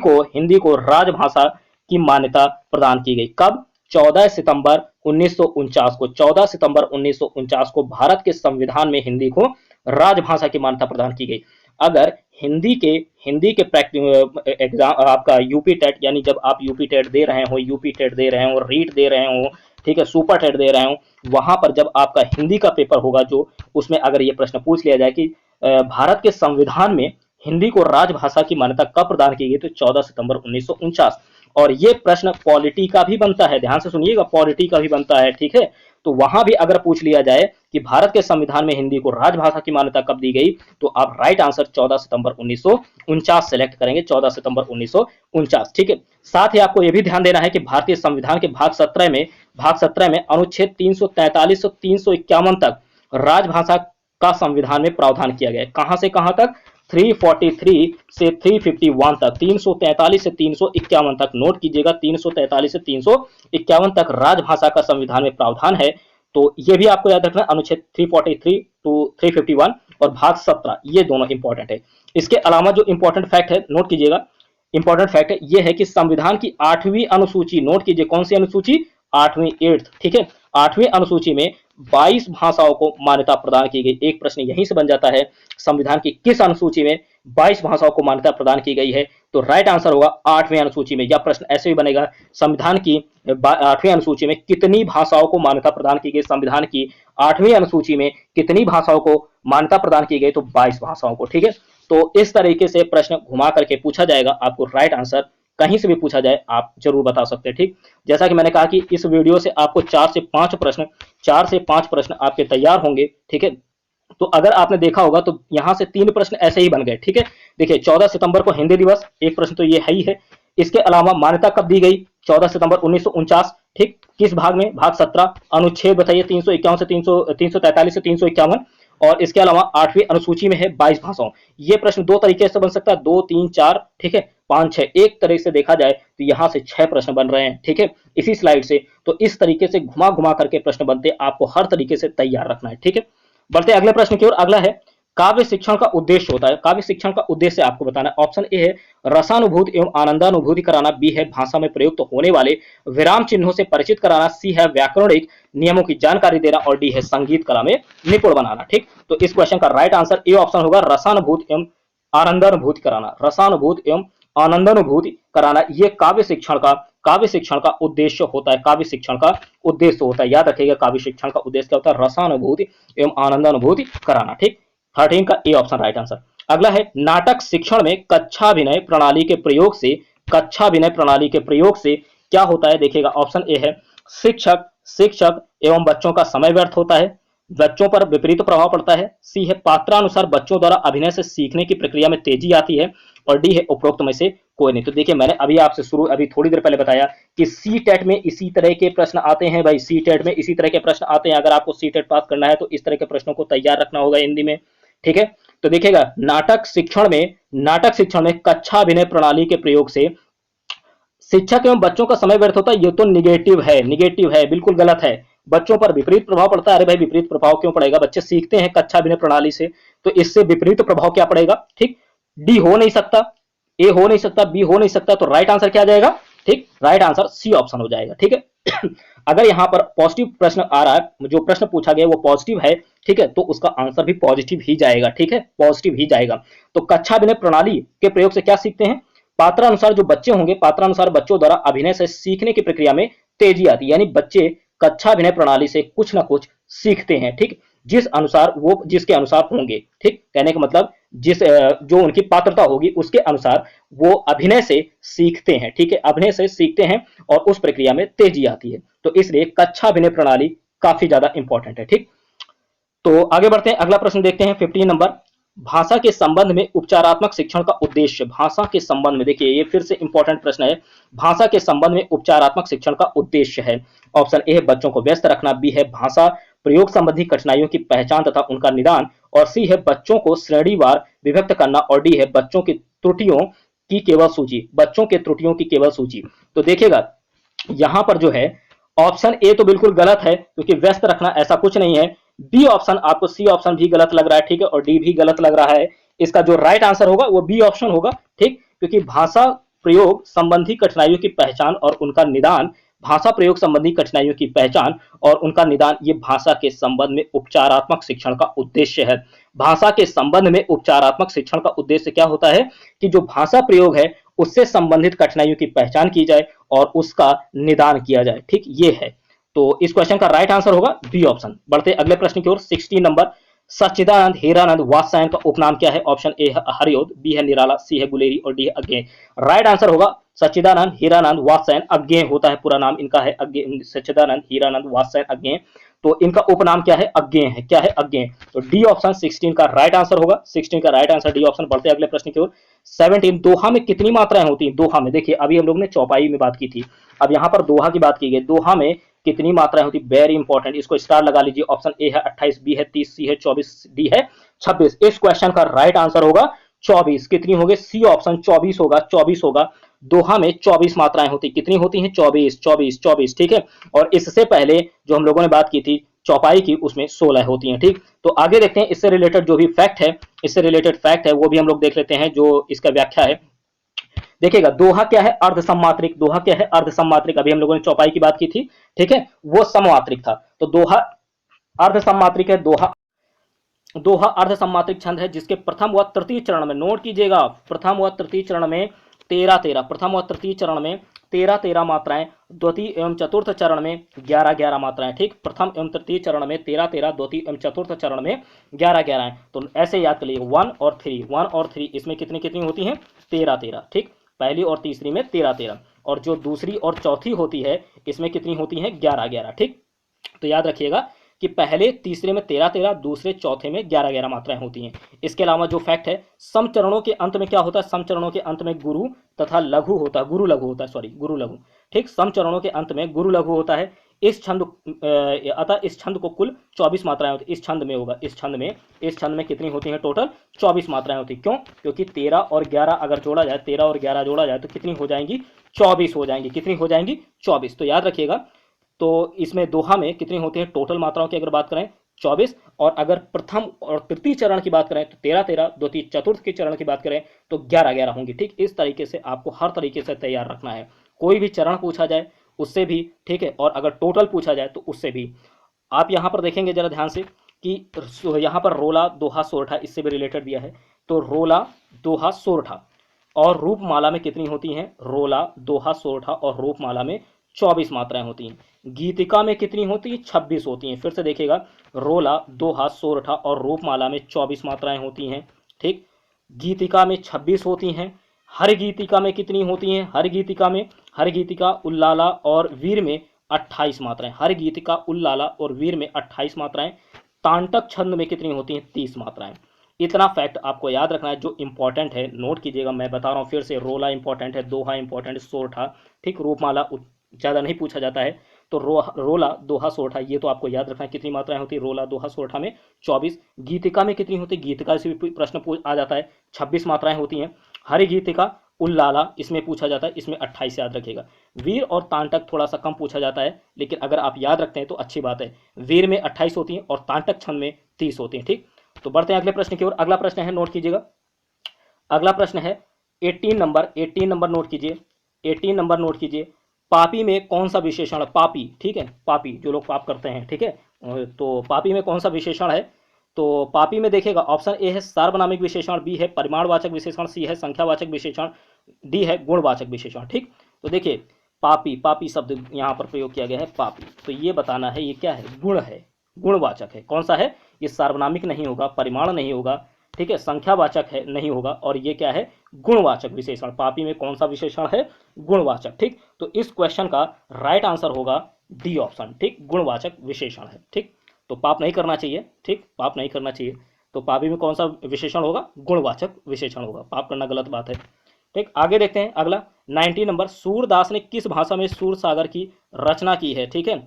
को राजभाषा की मान्यता प्रदान की गई। कब? 14 सितंबर 1949 को। 14 सितंबर 1949 को भारत के संविधान में हिंदी को राजभाषा की मान्यता प्रदान की गई। अगर हिंदी के एग्जाम आपका यूपी टेट, यानी जब आप यूपी टेट दे रहे हो, रीट दे रहे हो, ठीक है, सुपर टेट दे रहे हो, वहां पर जब आपका हिंदी का पेपर होगा, जो उसमें अगर ये प्रश्न पूछ लिया जाए कि भारत के संविधान में हिंदी को राजभाषा की मान्यता कब प्रदान की गई, तो 14 सितंबर 1949। और ये प्रश्न पॉलिटी का भी बनता है, ध्यान से सुनिएगा, पॉलिटी का भी बनता है, ठीक है। तो वहां भी अगर पूछ लिया जाए कि भारत के संविधान में हिंदी को राजभाषा की मान्यता कब दी गई, तो आप राइट आंसर 14 सितंबर 1949 सेलेक्ट करेंगे, 14 सितंबर 1949, ठीक है। साथ ही आपको यह भी ध्यान देना है कि भारतीय संविधान के भाग 17 में अनुच्छेद 343 से 351 तक राजभाषा का संविधान में प्रावधान किया गया है। कहां से कहां तक? 343 से 351 तक, 343 से 351 तक, नोट कीजिएगा 343 से 351 तक राजभाषा का संविधान में प्रावधान है। तो ये भी आपको याद रखना, अनुच्छेद 343 टू 351 और भाग 17, ये दोनों इंपॉर्टेंट है। इसके अलावा जो इंपॉर्टेंट फैक्ट है, नोट कीजिएगा, इंपॉर्टेंट फैक्ट है ये है कि संविधान की 8वीं अनुसूची, नोट कीजिए कौन सी अनुसूची, 8वीं, 8th, ठीक है, 8वीं अनुसूची में 22 भाषाओं को मान्यता प्रदान की गई। एक प्रश्न यहीं से बन जाता है, संविधान की किस अनुसूची में 22 भाषाओं को मान्यता प्रदान की गई है? तो राइट आंसर होगा 8वीं अनुसूची में। या प्रश्न ऐसे भी बनेगा, संविधान की 8वीं अनुसूची में कितनी भाषाओं को मान्यता प्रदान की गई? संविधान की 8वीं अनुसूची में कितनी भाषाओं को मान्यता प्रदान की गई? तो 22 भाषाओं को, ठीक है। तो इस तरीके से प्रश्न घुमा करके पूछा जाएगा, आपको राइट आंसर कहीं से भी पूछा जाए आप जरूर बता सकते हैं, ठीक। जैसा कि मैंने कहा कि इस वीडियो से आपको 4 से 5 प्रश्न आपके तैयार होंगे, ठीक है। तो अगर आपने देखा होगा तो यहां से 3 प्रश्न ऐसे ही बन गए, ठीक है। देखिए 14 सितंबर को हिंदी दिवस, एक प्रश्न तो ये है ही है। इसके अलावा मान्यता कब दी गई? 14 सितंबर 1949, ठीक। किस भाग में? भाग 17। अनुच्छेद बताइए 351 से 343 से 351। और इसके अलावा 8वीं अनुसूची में है 22 भाषाओं। ये प्रश्न 2 तरीके से बन सकता है, 2, 3, 4, ठीक है, 5, 6। एक तरह से देखा जाए तो यहां से 6 प्रश्न बन रहे हैं, ठीक है, इसी स्लाइड से। तो इस तरीके से घुमा घुमा करके प्रश्न बनते, आपको हर तरीके से तैयार रखना है, ठीक है। बढ़ते अगले प्रश्न की ओर। अगला है, काव्य शिक्षण का उद्देश्य होता है। काव्य शिक्षण का उद्देश्य आपको बताना है। ऑप्शन ए है रसानुभूति एवं आनंदानुभूति कराना, बी है भाषा में प्रयुक्त होने वाले विराम चिन्हों से परिचित कराना, सी है व्याकरणिक नियमों की जानकारी देना और डी है संगीत कला में निपुण बनाना, ठीक। तो इस क्वेश्चन का राइट आंसर ए ऑप्शन होगा, रसानुभूति एवं आनंदानुभूति कराना। रसानुभूति एवं आनंदानुभूति कराना ये काव्य शिक्षण का उद्देश्य होता है। काव्य शिक्षण का उद्देश्य होता है, याद रखिएगा, काव्य शिक्षण का उद्देश्य क्या होता है? रसानुभूति एवं आनंदानुभूति कराना, ठीक। 13 का ए ऑप्शन राइट आंसर। अगला है, नाटक शिक्षण में कक्षाभिनय प्रणाली के प्रयोग से क्या होता है? देखिएगा ऑप्शन ए है, शिक्षक एवं बच्चों का समय व्यर्थ होता है, बच्चों पर विपरीत प्रभाव पड़ता है, सी है पात्रानुसार बच्चों द्वारा अभिनय से सीखने की प्रक्रिया में तेजी आती है, और डी है उपरोक्त में से कोई नहीं। तो देखिए मैंने अभी थोड़ी देर पहले बताया कि सी टेट में इसी तरह के प्रश्न आते हैं भाई, सी टेट में इसी तरह के प्रश्न आते हैं। अगर आपको सी टेट पास करना है तो इस तरह के प्रश्नों को तैयार रखना होगा हिंदी में, ठीक है। तो देखिएगा नाटक शिक्षण में कक्षाभिनय प्रणाली के प्रयोग से शिक्षक एवं बच्चों का समय व्यर्थ होता है, ये तो निगेटिव है, बिल्कुल गलत है। बच्चों पर विपरीत प्रभाव पड़ता है, अरे भाई विपरीत प्रभाव क्यों पड़ेगा? बच्चे सीखते हैं कक्षाभिनय प्रणाली से, तो इससे विपरीत प्रभाव क्या पड़ेगा? ठीक, डी हो नहीं सकता, ए हो नहीं सकता, बी हो नहीं सकता, तो राइट आंसर क्या जाएगा? ठीक, राइट आंसर सी ऑप्शन हो जाएगा, ठीक है। अगर यहां पर पॉजिटिव प्रश्न आ रहा है, जो प्रश्न पूछा गया वो पॉजिटिव है, ठीक है, तो उसका आंसर भी पॉजिटिव ही जाएगा, ठीक है, पॉजिटिव ही जाएगा। तो कक्षाभिनय प्रणाली के प्रयोग से क्या सीखते हैं? पात्रानुसार जो बच्चे होंगे, पात्रानुसार बच्चों द्वारा अभिनय से सीखने की प्रक्रिया में तेजी आती है, यानी बच्चे कक्षाभिनय प्रणाली से कुछ ना कुछ सीखते हैं, ठीक, जिसके अनुसार होंगे, ठीक, कहने का मतलब जो उनकी पात्रता होगी उसके अनुसार वो अभिनय से सीखते हैं, ठीक है, अभिनय से सीखते हैं और उस प्रक्रिया में तेजी आती है। तो इसलिए कक्षाभिनय प्रणाली काफी ज्यादा इंपॉर्टेंट है, ठीक। तो आगे बढ़ते हैं, अगला प्रश्न देखते हैं 15 नंबर। भाषा के संबंध में उपचारात्मक शिक्षण का उद्देश्य। भाषा के संबंध में, देखिए ये फिर से इंपॉर्टेंट प्रश्न है, भाषा के संबंध में उपचारात्मक शिक्षण का उद्देश्य है। ऑप्शन ए है बच्चों को व्यस्त रखना, बी है भाषा प्रयोग संबंधी कठिनाइयों की पहचान तथा उनका निदान, और सी है बच्चों को श्रेणीवार विभक्त करना, और डी है बच्चों की त्रुटियों की केवल सूची। तो देखिएगा यहां पर जो है ऑप्शन ए तो बिल्कुल गलत है, क्योंकि व्यस्त रखना ऐसा कुछ नहीं है। बी ऑप्शन, आपको सी ऑप्शन भी गलत लग रहा है, ठीक है, और डी भी गलत लग रहा है। इसका जो राइट आंसर होगा वो बी ऑप्शन होगा, ठीक, क्योंकि भाषा प्रयोग संबंधी कठिनाइयों की पहचान और उनका निदान, भाषा प्रयोग संबंधी कठिनाइयों की पहचान और उनका निदान, ये भाषा के संबंध में उपचारात्मक शिक्षण का उद्देश्य है। भाषा के संबंध में उपचारात्मक शिक्षण का उद्देश्य क्या होता है? कि जो भाषा प्रयोग है उससे संबंधित कठिनाइयों की पहचान की जाए और उसका निदान किया जाए, ठीक, ये है। तो इस क्वेश्चन का राइट आंसर होगा बी ऑप्शन। बढ़ते अगले प्रश्न की ओर, 16 नंबर। सच्चिदानंद हीरानंद वात्स्यायन का उपनाम क्या है? ऑप्शन ए है हरिओद, बी है निराला, सी है गुलेरी और डी है अज्ञेय। राइट आंसर होगा सच्चिदानंद हीरानंद वात्स्यायन अज्ञेय होता है, पूरा नाम इनका है अज्ञेय, सच्चिदानंद हीरानंद वात्स्यायन अज्ञेय। तो इनका उपनाम क्या है? अज्ञेय है। क्या है? अज्ञेय। तो डी ऑप्शन 16 का राइट आंसर होगा, 16 का राइट आंसर डी ऑप्शन। बढ़ते अगले प्रश्न की ओर। 17 दोहा में कितनी मात्राएं होती हैं? दोहा में देखिए अभी हम लोग ने चौपाई में बात की थी, अब यहां पर दोहा की बात की गई। दोहा में कितनी मात्राएं होती? वेरी इंपॉर्टेंट, इसको स्टार लगा लीजिए। ऑप्शन ए है 28, बी है 30, सी है 24, डी है 26। इस क्वेश्चन का राइट आंसर होगा 24 कितनी होगी? सी ऑप्शन 24 होगा, 24 होगा। दोहा में 24 मात्राएं होती, कितनी होती हैं? 24 24 24, ठीक है। और इससे पहले जो हम लोगों ने बात की थी चौपाई की, उसमें 16 होती हैं, ठीक। तो आगे देखते हैं इससे रिलेटेड जो भी फैक्ट है, इससे रिलेटेड फैक्ट है वो भी हम लोग देख लेते हैं, जो इसका व्याख्या है। देखिएगा दोहा क्या है? अर्ध सम्मात्रिक। दोहा क्या है? अर्ध सम्मात्रिक। अभी हम लोगों ने चौपाई की बात की थी, ठीक है, वो सममात्रिक था। तो दोहा अर्ध सम्मात्रिक है। दोहा दोहा अर्ध सम्मात्रिक छंद है जिसके प्रथम व तृतीय चरण में, नोट कीजिएगा, प्रथम व तृतीय चरण में 13-13, प्रथम व तृतीय चरण में 13-13 मात्राएं, द्वितीय एवं चतुर्थ चरण में 11-11 मात्राएं, ठीक। प्रथम एवं तृतीय चरण में 13-13, द्वितीय एवं चतुर्थ चरण में 11-11। तो ऐसे याद कर लीजिए 1 और 3, 1 और 3 इसमें कितनी कितनी होती हैं? 13-13, ठीक। पहली और तीसरी में 13-13, और जो दूसरी और चौथी होती है इसमें कितनी होती हैं? 11-11, ठीक। तो याद रखिएगा कि पहले तीसरे में 13-13, दूसरे चौथे में 11-11 मात्राएं होती हैं। इसके अलावा जो फैक्ट है, समचरणों के अंत में क्या होता है? समचरणों के अंत में गुरु तथा लघु होता है, गुरु लघु होता है, सॉरी गुरु लघु, ठीक। समचरणों के अंत में गुरु लघु होता है। इस छंद अतः इस छंद को कुल 24 मात्राएं होती, इस छंद में होगा, इस छंद में कितनी होती हैं? टोटल 24 मात्राएं होती। क्यों? क्योंकि 13 और 11 अगर जोड़ा जाए, 13 और 11 जोड़ा जाए तो कितनी हो जाएंगी? 24 हो जाएंगी। कितनी हो जाएंगी? 24। तो याद रखिएगा, तो इसमें दोहा में कितनी होती है टोटल मात्राओं की अगर बात करें? 24। और अगर प्रथम और तृतीय चरण की बात करें तो 13-13, द्वितीय चतुर्थ के चरण की बात करें तो 11-11 होंगी, ठीक। इस तरीके से आपको हर तरीके से तैयार रखना है। कोई भी चरण पूछा जाए उससे भी, ठीक है, और अगर टोटल पूछा जाए तो उससे भी। आप यहाँ पर देखेंगे जरा ध्यान से कि यहाँ पर रोला दोहा सोरठा इससे भी रिलेटेड दिया है। तो रोला दोहा सोरठा और रूपमाला में कितनी होती हैं? रोला दोहा सोरठा और रूपमाला में 24 मात्राएं होती हैं। गीतिका में कितनी होती है? 26 होती हैं। फिर से देखिएगा, रोला दोहा सोरठा और रूपमाला में 24 मात्राएं होती हैं, ठीक। गीतिका में 26 होती हैं। हर गीतिका में कितनी होती हैं? हर गीतिका उल्लाला और वीर में 28 मात्राएं, हर गीतिका उल्लाला और वीर में 28 मात्राएं। तांटक छंद में कितनी होती हैं? 30 मात्राएं। इतना फैक्ट आपको याद रखना है जो इंपॉर्टेंट है, नोट कीजिएगा। मैं बता रहा हूँ फिर से, रोला इंपॉर्टेंट है, दोहा इंपॉर्टेंट है, सोरठा, ठीक। रूपमाला ज़्यादा नहीं पूछा जाता है। तो रोला दोहा सोरठा ये तो आपको याद रखना है कितनी मात्राएं होती है। रोला दोहा सोरठा में 24। गीतिका में कितनी होती है? गीतिका से भी प्रश्न आ जाता है, 26 मात्राएं होती हैं। हरि गीतिका उल्लाला इसमें पूछा जाता है, इसमें 28 याद रखिएगा। वीर और तांटक थोड़ा सा कम पूछा जाता है, लेकिन अगर आप याद रखते हैं तो अच्छी बात है। वीर में 28 होती हैं और तांटक छंद में 30 होती हैं, ठीक। तो बढ़ते हैं अगले प्रश्न की ओर। अगला प्रश्न है, नोट कीजिएगा, अगला प्रश्न है 18 नंबर, 18 नंबर नोट कीजिए, 18 नंबर नोट कीजिए। पापी में कौन सा विशेषण है? पापी, ठीक है, पापी जो लोग पाप करते हैं, ठीक है। तो पापी में कौन सा विशेषण है? तो पापी में देखिएगा, ऑप्शन ए है सार्वनामिक विशेषण, बी है परिमाणवाचक विशेषण, सी है संख्यावाचक विशेषण, डी है गुणवाचक विशेषण, ठीक। तो देखिए पापी, पापी शब्द यहाँ पर प्रयोग किया गया है, पापी। तो ये बताना है ये क्या है? गुण है, गुणवाचक है। कौन सा है? ये सार्वनामिक नहीं होगा, परिमाण नहीं होगा, ठीक है, संख्यावाचक है नहीं होगा, और ये क्या है? गुणवाचक विशेषण। पापी में कौन सा विशेषण है? गुणवाचक, ठीक। तो इस क्वेश्चन का राइट आंसर होगा डी ऑप्शन, ठीक, गुणवाचक विशेषण है, ठीक। तो पाप नहीं करना चाहिए, ठीक, पाप नहीं करना चाहिए। तो पापी में कौन सा विशेषण होगा? गुणवाचक विशेषण होगा। पाप करना गलत बात है, ठीक। आगे देखते हैं अगला 19 नंबर, सूरदास ने किस भाषा में सूरसागर की रचना की है? ठीक है,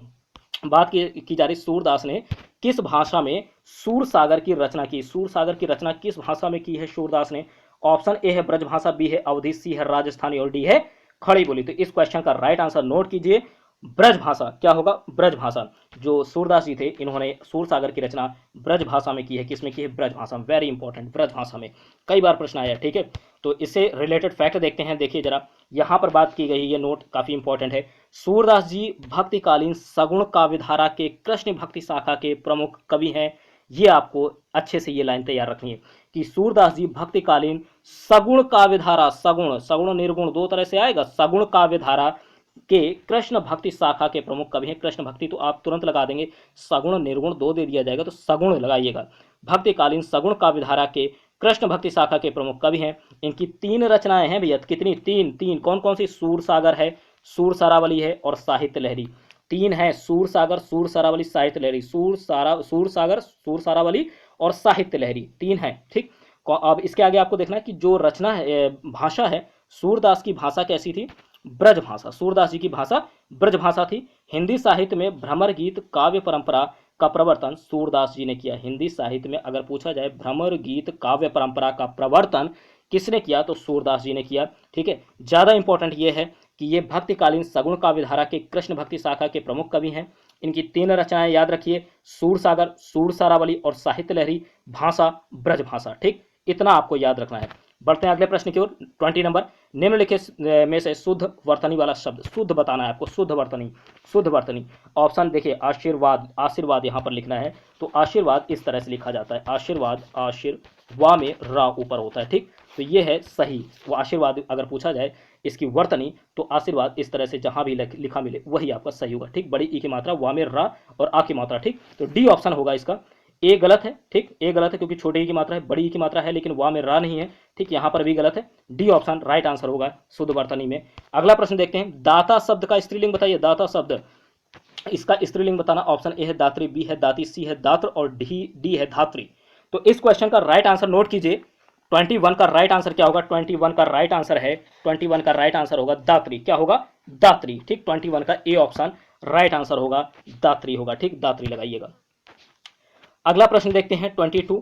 बात की जा रही सूरदास ने किस भाषा में सूरसागर की रचना की? सूरसागर की रचना किस भाषा में की है सूरदास ने? ऑप्शन ए है ब्रजभाषा, बी है अवधी, सी है राजस्थानी और डी है खड़ी बोली। तो इस क्वेश्चन का राइट आंसर नोट कीजिए, ब्रजभाषा। क्या होगा? ब्रजभाषा। जो सूरदास जी थे इन्होंने सूरसागर की रचना ब्रजभाषा में की है। किसमें की है? ब्रजभाषा में। वेरी इंपॉर्टेंट, ब्रजभाषा में कई बार प्रश्न आया, ठीक है। तो इससे रिलेटेड फैक्ट देखते हैं, देखिए जरा, यहाँ पर बात की गई, ये नोट काफी इंपॉर्टेंट है। सूरदास जी भक्तिकालीन सगुण काव्यधारा के कृष्ण भक्ति शाखा के प्रमुख कवि हैं। ये आपको अच्छे से ये लाइन तैयार रखनी है कि सूरदास जी भक्तिकालीन सगुण काव्यधारा, सगुण सगुण निर्गुण दो तरह से आएगा, सगुण काव्यधारा के कृष्ण भक्ति शाखा के प्रमुख कवि हैं। कृष्ण भक्ति तो आप तुरंत लगा देंगे, सगुण निर्गुण दो दे दिया जाएगा तो सगुण लगाइएगा। भक्तिकालीन सगुण काव्यधारा के कृष्ण भक्ति शाखा के प्रमुख कवि हैं। इनकी 3 रचनाएं हैं भैया, कितनी? 3 कौन कौन सी? सूरसागर है, सूर सारावली है और साहित्य लहरी। 3 है, सूरसागर, सूर सारावली, साहित्य लहरी। सूरसागर, सूर सारावली और साहित्य लहरी 3 है, ठीक। अब इसके आगे आपको देखना है कि जो रचना है, भाषा है, सूरदास की भाषा कैसी थी? ब्रज भाषा। सूरदास जी की भाषा ब्रज भाषा थी। हिंदी साहित्य में भ्रमर गीत काव्य परंपरा का प्रवर्तन सूरदास जी ने किया। हिंदी साहित्य में अगर पूछा जाए भ्रमर गीत काव्य परंपरा का प्रवर्तन किसने किया? तो सूरदास जी ने किया। ठीक है, ज़्यादा इंपॉर्टेंट ये है कि ये भक्तिकालीन सगुण काव्यधारा के कृष्ण भक्ति शाखा के प्रमुख कवि हैं। इनकी 3 रचनाएं याद रखिए, सूरसागर, सूरसारावली और साहित्य लहरी, भाषा ब्रजभाषा। ठीक, इतना आपको याद रखना है। बढ़ते हैं अगले प्रश्न की ओर। 20 नंबर, निम्नलिखित में से शुद्ध वर्तनी वाला शब्द, शुद्ध बताना है आपको, शुद्ध वर्तनी, शुद्ध वर्तनी। ऑप्शन देखिए, आशीर्वाद, आशीर्वाद यहाँ पर लिखना है, तो आशीर्वाद इस तरह से लिखा जाता है, आशीर्वाद, आशीर्वाद में रा ऊपर होता है। ठीक, तो ये है सही। वो आशीर्वाद अगर पूछा जाए इसकी वर्तनी, तो आशीर्वाद इस तरह से जहां भी लिखा मिले वही आपका सही होगा। ठीक, बड़ी ई की मात्रा, वा में रा और आ की मात्रा। ठीक, तो डी ऑप्शन होगा इसका। ए गलत है। ठीक, ए गलत है क्योंकि छोटे ई की मात्रा है, बड़ी ई की मात्रा है, लेकिन वा में रा नहीं है। ठीक, यहां पर भी गलत है। डी ऑप्शन राइट आंसर होगा शुद्ध वर्तनी में। अगला प्रश्न देखते हैं, दाता शब्द का स्त्रीलिंग बताइए। दाता शब्द, इसका स्त्रीलिंग बताना। ऑप्शन ए है दात्री, बी है दाती, सी है दात्र और डी है धात्री। तो इस क्वेश्चन का राइट आंसर नोट कीजिए। 21 का राइट आंसर क्या होगा? 21 का राइट आंसर है, 21 का राइट आंसर होगा दात्री। क्या होगा? दात्री। ठीक, 21 का ए ऑप्शन राइट आंसर होगा, दात्री होगा। ठीक, दात्री लगाइएगा। अगला प्रश्न देखते हैं 22,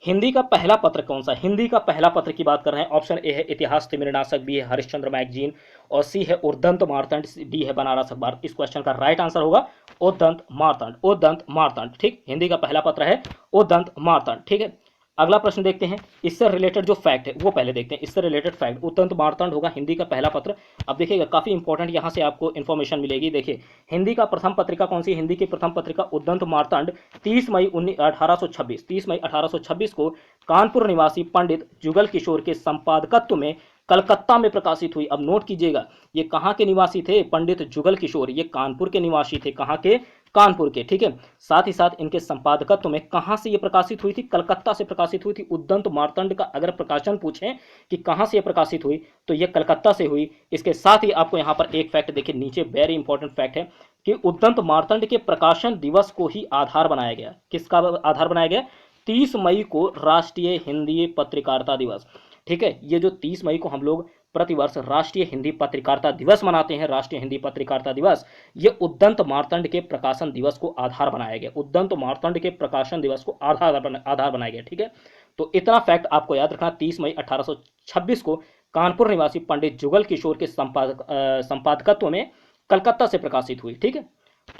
हिंदी का पहला पत्र कौन सा? हिंदी का पहला पत्र की बात कर रहे हैं। ऑप्शन ए है इतिहास तिमिरनाशक, बी है हरिश्चंद्र मैगजीन और सी है उद्दंत मार्तंड, डी है बनारस अखबार। इस क्वेश्चन का राइट आंसर होगा उद्दंत मार्तंड, उद्दंत मार्तंड। ठीक, हिंदी का पहला पत्र है उद्दंत मार्तंड। ठीक है, अगला प्रश्न देखते हैं, इससे रिलेटेड जो फैक्ट है वो पहले देखते हैं। इससे रिलेटेड फैक्ट, उद्दंत मार्तंड होगा हिंदी का पहला पत्र। अब देखिएगा काफी इंपॉर्टेंट यहां से आपको इन्फॉर्मेशन मिलेगी। देखिए, हिंदी का प्रथम पत्रिका कौन सी? हिंदी की प्रथम पत्रिका उद्दंत मार्तंड 30 मई 1826, 30 मई 1826 को कानपुर निवासी पंडित जुगल किशोर के संपादकत्व में कलकत्ता में प्रकाशित हुई। अब नोट कीजिएगा, ये कहाँ के निवासी थे? पंडित जुगल किशोर, ये कानपुर के निवासी थे। कहाँ के? कानपुर के। ठीक है, साथ ही साथ इनके संपादकत्व में कहां से ये प्रकाशित हुई थी? कलकत्ता से प्रकाशित हुई थी। उद्दंत मार्तंड का अगर प्रकाशन पूछें कि कहां से ये प्रकाशित हुई, तो ये कलकत्ता से हुई। इसके साथ ही आपको यहां पर एक फैक्ट देखिए नीचे, वेरी इंपॉर्टेंट फैक्ट है कि उद्दंत मार्तंड के प्रकाशन दिवस को ही आधार बनाया गया। किसका आधार बनाया गया? 30 मई को राष्ट्रीय हिंदी पत्रकारिता दिवस। ठीक है, ये जो 30 मई को हम लोग प्रतिवर्ष राष्ट्रीय हिंदी पत्रकारिता दिवस मनाते हैं, राष्ट्रीय हिंदी पत्रकारिता दिवस, ये उद्दंत मार्तंड के प्रकाशन दिवस को आधार बनाया गया। उद्दंत मार्तंड के प्रकाशन दिवस को आधार बनाया गया। ठीक है, तो इतना फैक्ट आपको याद रखना। 30 मई 1826 को कानपुर निवासी पंडित जुगल किशोर के संपादकत्व में कलकत्ता से प्रकाशित हुई। ठीक है,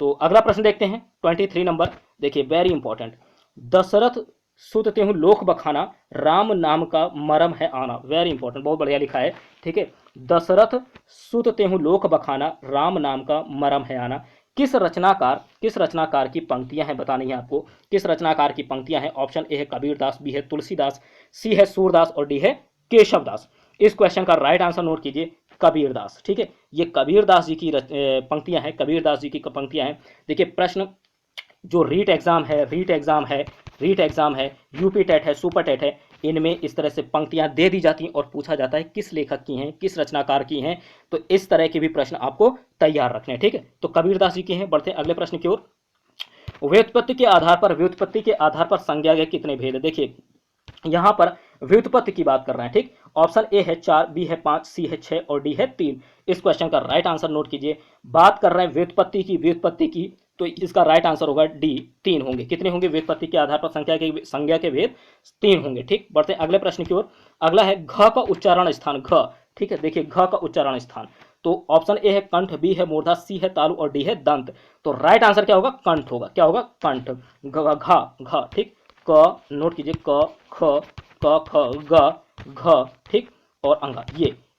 तो अगला प्रश्न देखते हैं 23 नंबर। देखिए वेरी इंपॉर्टेंट, दशरथ सुत तेहु लोक बखाना, राम नाम का मरम है आना। वेरी इंपॉर्टेंट, बहुत बढ़िया लिखा है। ठीक है, दशरथ सुत तेहु लोक बखाना, राम नाम का मरम है आना। किस रचनाकार की पंक्तियां हैं बतानी है आपको। किस रचनाकार की पंक्तियां हैं? ऑप्शन ए है कबीरदास, बी है तुलसीदास, सी है सूरदास और डी है केशवदास। इस क्वेश्चन का राइट आंसर नोट कीजिए, कबीरदास। ठीक है, ये कबीरदास जी की पंक्तियां हैं, कबीरदास जी की पंक्तियां हैं। देखिए प्रश्न जो रीट एग्जाम है, यूपी टेट है, सुपर टेट है, इनमें इस तरह से पंक्तियां दे दी जाती हैं और पूछा जाता है किस लेखक की हैं, किस रचनाकार की हैं। तो इस तरह के भी प्रश्न आपको तैयार रखने हैं। ठीक है, तो कबीरदास जी की हैं। बढ़ते हैं अगले प्रश्न की ओर। व्युत्पत्ति के आधार पर संज्ञा के कितने भेद? देखिए यहां पर व्युत्पत्ति की बात कर रहे हैं। ठीक, ऑप्शन ए है 4, बी है 5, सी है 6 और डी है 3। इस क्वेश्चन का राइट आंसर नोट कीजिए। बात कर रहे हैं व्युत्पत्ति की, तो इसका राइट आंसर होगा डी, 3 होंगे। कितने होंगे? व्युत्पत्ति के आधार पर संज्ञा के भेद 3 होंगे। ठीक, बढ़ते हैं अगले प्रश्न की ओर। अगला है घ का उच्चारण स्थान, घ। ठीक है, देखिए घ का उच्चारण स्थान, तो ऑप्शन ए है कंठ, बी है मूर्धा, सी है तालु और डी है दंत। तो राइट आंसर क्या होगा? कंठ होगा। क्या होगा? कंठ। घ। ठीक, क नोट कीजिए, क, ख, क, ख, ग, घ। ठीक, और अंगा।